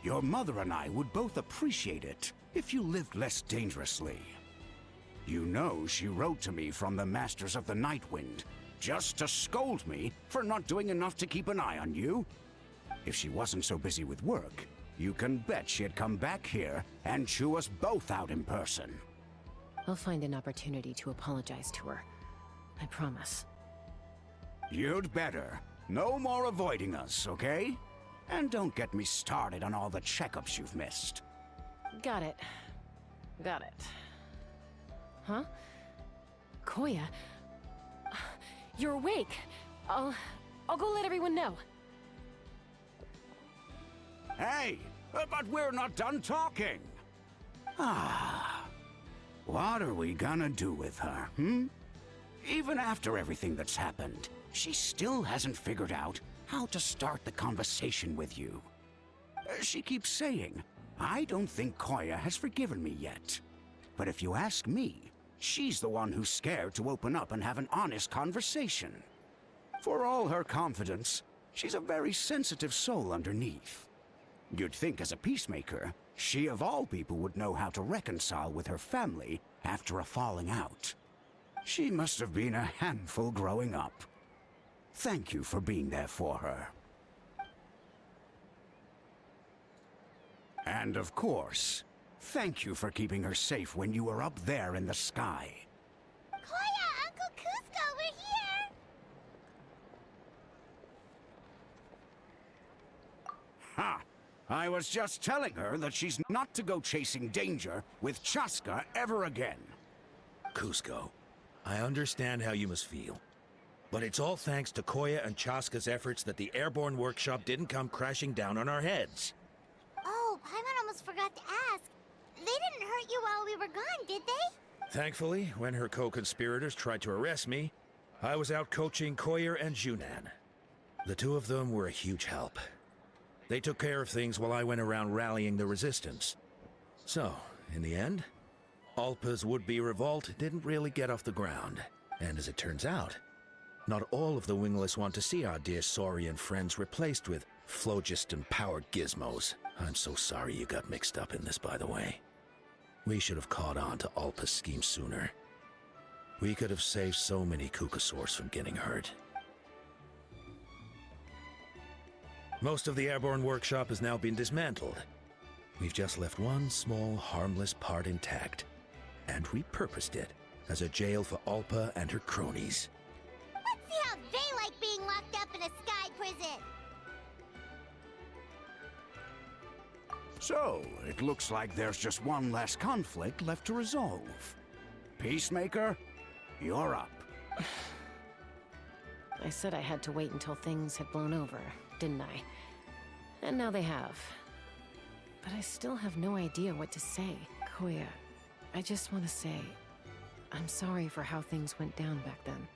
Your mother and I would both appreciate it if you lived less dangerously. You know she wrote to me from the Masters of the Nightwind, just to scold me for not doing enough to keep an eye on you. If she wasn't so busy with work, you can bet she'd come back here and chew us both out in person. I'll find an opportunity to apologize to her. I promise. You'd better. No more avoiding us, okay? And don't get me started on all the checkups you've missed. Got it. Got it. Huh? Koya? You're awake. I'll go let everyone know. Hey, but we're not done talking. What are we gonna do with her, Even after everything that's happened, she still hasn't figured out how to start the conversation with you. She keeps saying, I don't think Koya has forgiven me yet. But if you ask me, she's the one who's scared to open up and have an honest conversation. For all her confidence, she's a very sensitive soul underneath. You'd think as a peacemaker, she of all people would know how to reconcile with her family after a falling out. She must have been a handful growing up. Thank you for being there for her. And of course, thank you for keeping her safe when you were up there in the sky. Koya, Uncle Cusco, we're here! Ha! I was just telling her that she's not to go chasing danger with Chaska ever again. Cusco, I understand how you must feel. But it's all thanks to Koya and Chaska's efforts that the airborne workshop didn't come crashing down on our heads. Oh, Paimon almost forgot to ask. They didn't hurt you while we were gone, did they? Thankfully, when her co-conspirators tried to arrest me, I was out coaching Koyer and Junan. The two of them were a huge help. They took care of things while I went around rallying the resistance. So, in the end, Alpa's would-be revolt didn't really get off the ground. And as it turns out, not all of the wingless want to see our dear Saurian friends replaced with phlogiston-powered gizmos. I'm so sorry you got mixed up in this, by the way. We should have caught on to Alpa's scheme sooner. We could have saved so many Kukasaurs from getting hurt. Most of the airborne workshop has now been dismantled. We've just left one small, harmless part intact, and repurposed it as a jail for Alpa and her cronies. Let's see how they like being locked up in a sky prison. So, it looks like there's just one less conflict left to resolve. Peacemaker, you're up. I said I had to wait until things had blown over, didn't I? And now they have. But I still have no idea what to say. Koya, I just want to say, I'm sorry for how things went down back then.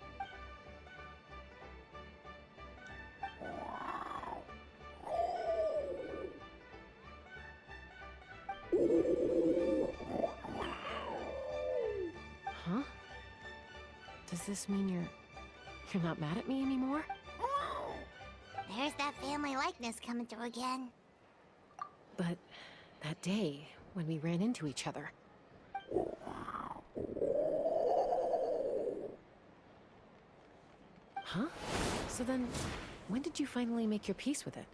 Huh? Does this mean you're not mad at me anymore? There's that family likeness coming through again. But that day, when we ran into each other... Huh? So then, when did you finally make your peace with it?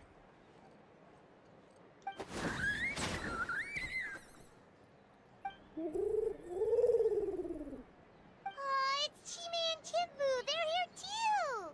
Aw, it's Chime and Chimbu! They're here too!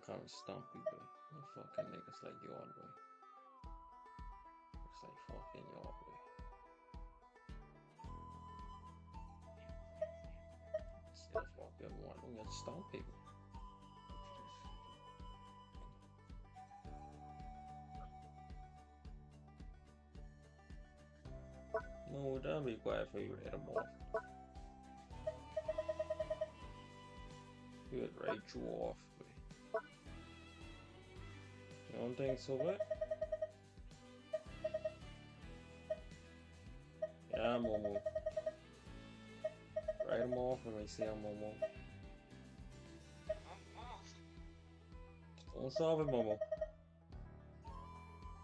Kind of stumpy, but no fucking niggas like you all the way. It's like fucking you all the way. Still fucking one. We got stomp people. No, don't be quiet for you, read them off. You would write you off. You don't think so, what? Yeah, Momo. Write them off when we see them, Momo. Don't solve it, Momo.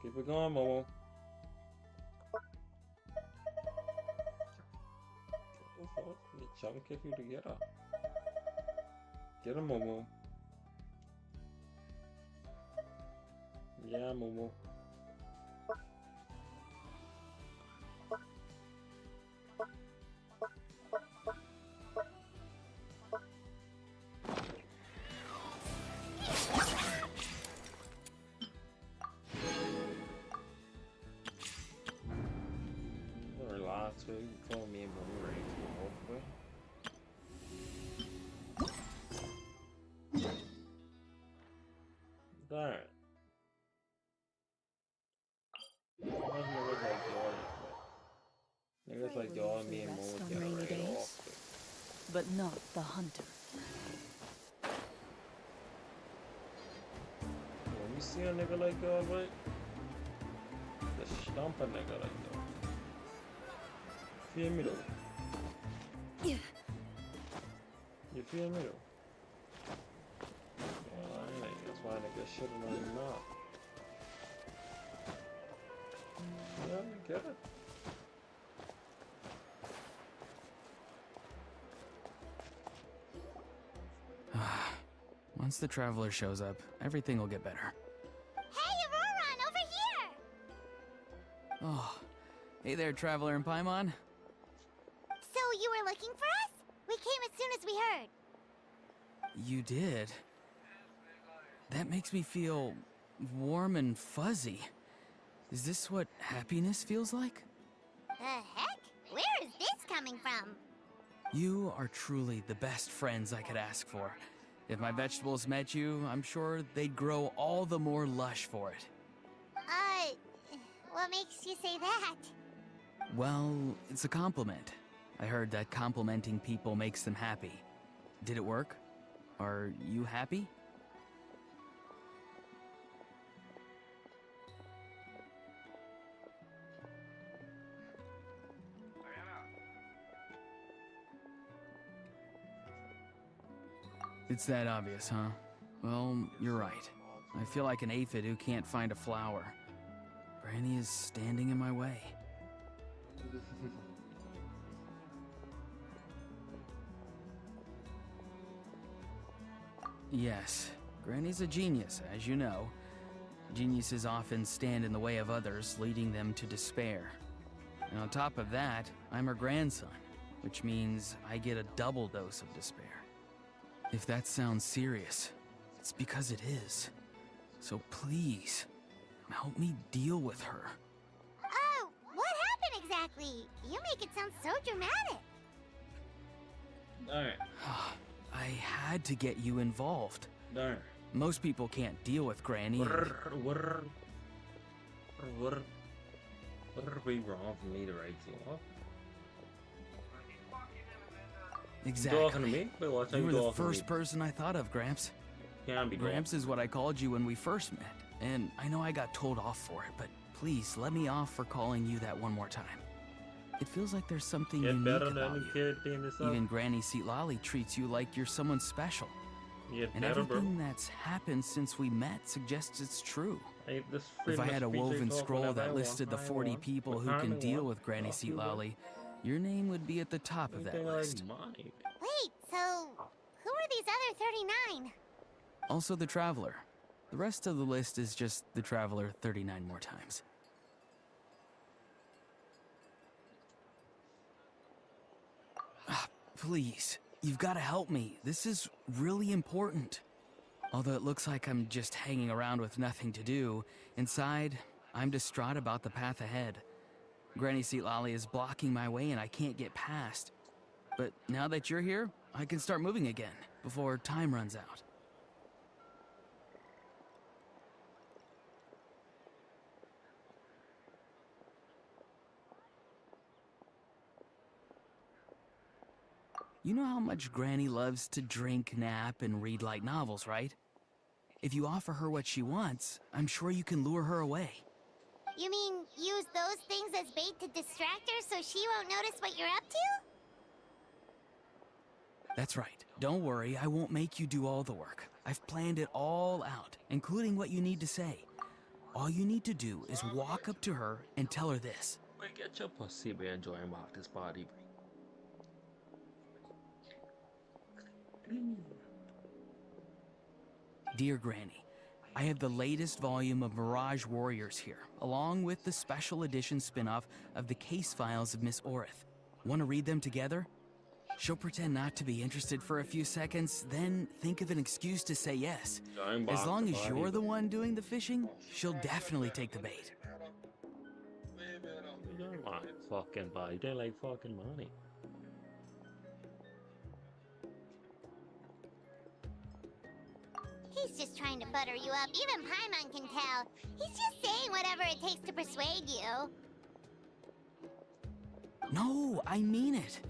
Keep it going, Momo. What the fuck? You chunk if you to get up. Get him, Momo. Yeah, Momo. Relax, baby. You call me and Momo ready to go off, way. Darn. Niggas like y'all and me and Mo would get right off. But not the hunter. When you see a nigga like y'all, right? Just stomp a nigga like y'all. Feel me though? Yeah. You feel me though? Well, I ain't that's why they get shit on the map. Yeah, we get it. Once the Traveler shows up, everything will get better. Hey, Auroron, over here! Oh, hey there, Traveler and Paimon. So you were looking for us? We came as soon as we heard. You did? That makes me feel warm and fuzzy. Is this what happiness feels like? The heck? Where is this coming from? You are truly the best friends I could ask for. If my vegetables met you, I'm sure they'd grow all the more lush for it. What makes you say that? Well, it's a compliment. I heard that complimenting people makes them happy. Did it work? Are you happy? It's that obvious, huh? Well, you're right. I feel like an aphid who can't find a flower. Granny is standing in my way. Yes, Granny's a genius, as you know. Geniuses often stand in the way of others, leading them to despair. And on top of that, I'm her grandson, which means I get a double dose of despair. If that sounds serious, it's because it is. So please, help me deal with her. Oh, what happened exactly? You make it sound so dramatic. Alright. I had to get you involved. Darn. Most people can't deal with Granny. What would be wrong for me to write you off? Exactly. You talking to me? Wait, what's you were the talking to first me? person I thought of, Gramps. Can't be Gramps is what I called you when we first met. And I know I got told off for it, but please let me off for calling you that one more time. It feels like there's something Get unique better about than you. kid being this up. Even Granny Seatlolly treats you like you're someone special. Get And better, bro. everything that's happened since we met suggests it's true. Hey, this If I freedom had a of speech woven ain't talking scroll whatever I that listed the want, 40 I want. people What who time can I deal want. with Granny Fuck you, bro. Seatlolly, your name would be at the top of that Anything like list. mine. Wait, so who are these other 39? Also the Traveler. The rest of the list is just the Traveler 39 more times. Please, you've got to help me. This is really important. Although it looks like I'm just hanging around with nothing to do, inside, I'm distraught about the path ahead. Granny Seatlolly is blocking my way and I can't get past. But now that you're here, I can start moving again, before time runs out. You know how much Granny loves to drink, nap, and read light novels, right? If you offer her what she wants, I'm sure you can lure her away. You mean use those things as bait to distract her so she won't notice what you're up to? That's right. Don't worry, I won't make you do all the work. I've planned it all out, including what you need to say. All you need to do is walk up to her and tell her this. Wait, get your pussy be enjoying this body. Dear Granny, I have the latest volume of Mirage Warriors here, along with the special edition spin-off of the case files of Miss Orith. Want to read them together? She'll pretend not to be interested for a few seconds, then think of an excuse to say yes. As long as you're the one doing the fishing, she'll definitely take the bait. You're my fucking body. They like fucking money. He's just trying to butter you up. Even Paimon can tell. He's just saying whatever it takes to persuade you. No, I mean it.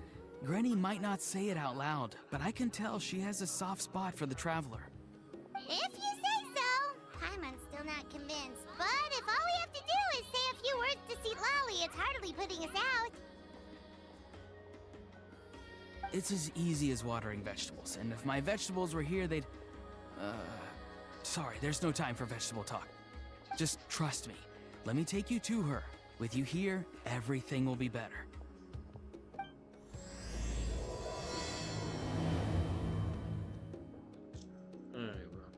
Granny might not say it out loud, but I can tell she has a soft spot for the Traveler. If you say so. Paimon's still not convinced. But if all we have to do is say a few words to Seatlolly, it's hardly putting us out. It's as easy as watering vegetables, and if my vegetables were here, they'd... Sorry, there's no time for vegetable talk. Just trust me. Let me take you to her. With you here, everything will be better. Alright, well.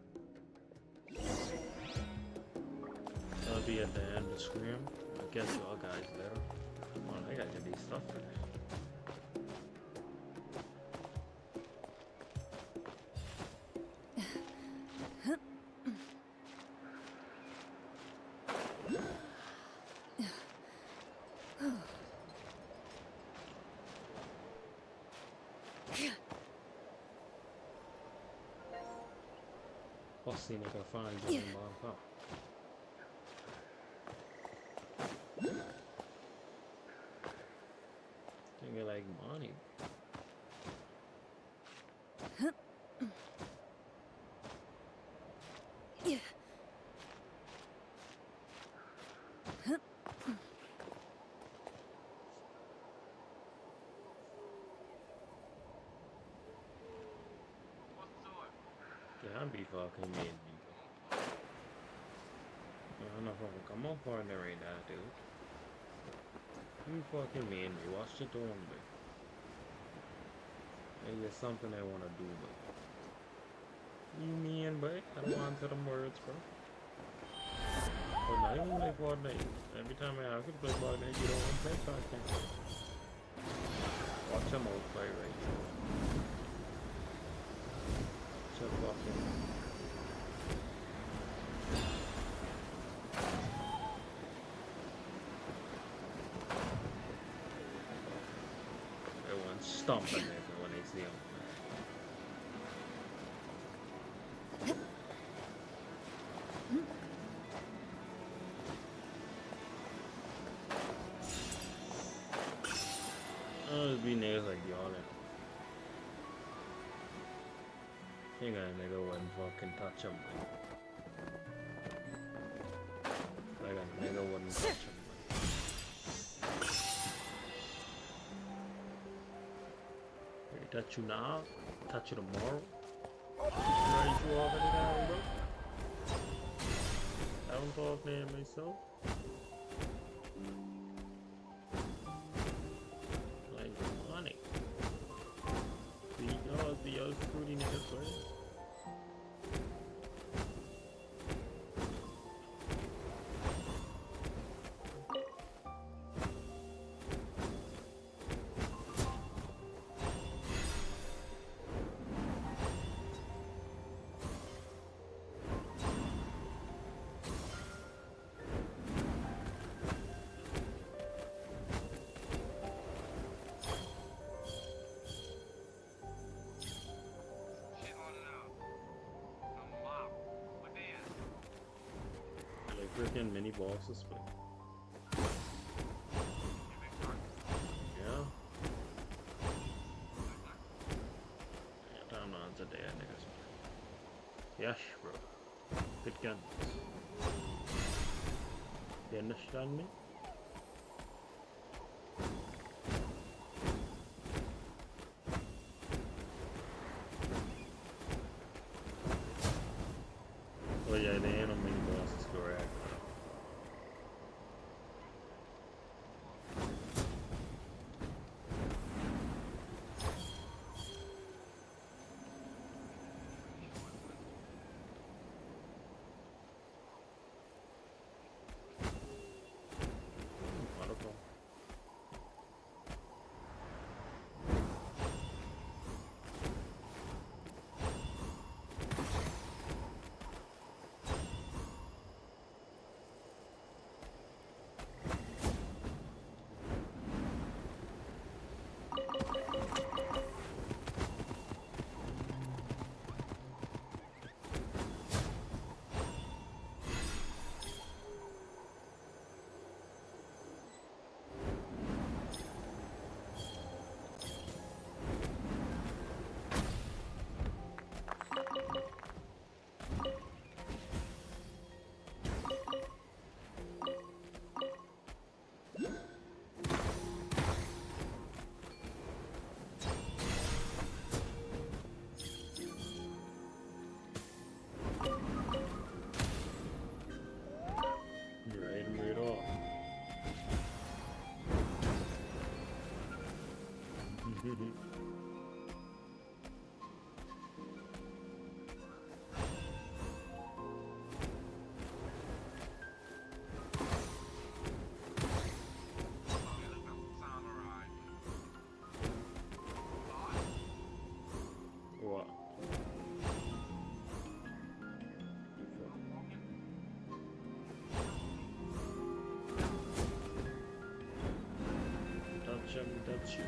That'll be at the end of the screen. I'll catch y'all guys later. Well, I gotta get these stuff finished. I'll see if I can find you in my car. Think you like money. Can't be fucking me. I'm not fucking come on partner right now, dude. You fucking mean me. Watch the door on me. Maybe it's something I wanna do, but you mean, but I don't want to them words, bro. But not even play Fortnite. Every time I ask you to play Fortnite, you don't want to play Fortnite. Watch them all play right now. Shut fucking. Everyone's stomping it when they see him. Oh, it'd be niggas like y'all. You got a nigga wouldn't fucking touch him. Like a nigga wouldn't touch him. They touch you now, touch you tomorrow. Right, you already down, bro. I don't talk to him myself. Like money. The other fruity niggas, right? Freaking mini bosses, but yeah. Time on today, niggas. Yes, bro. Good guns. You understand me? Oh yeah, they ain't no mini bosses, correct. That's you.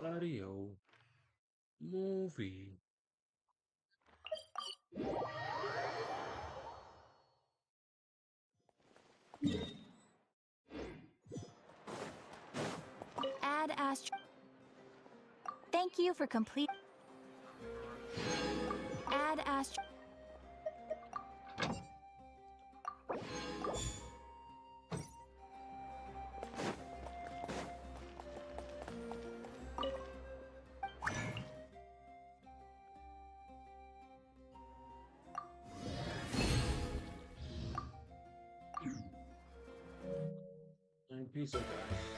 Radio movie. Add Astro. Thank you for complete. Add Astro. And peace out, guys.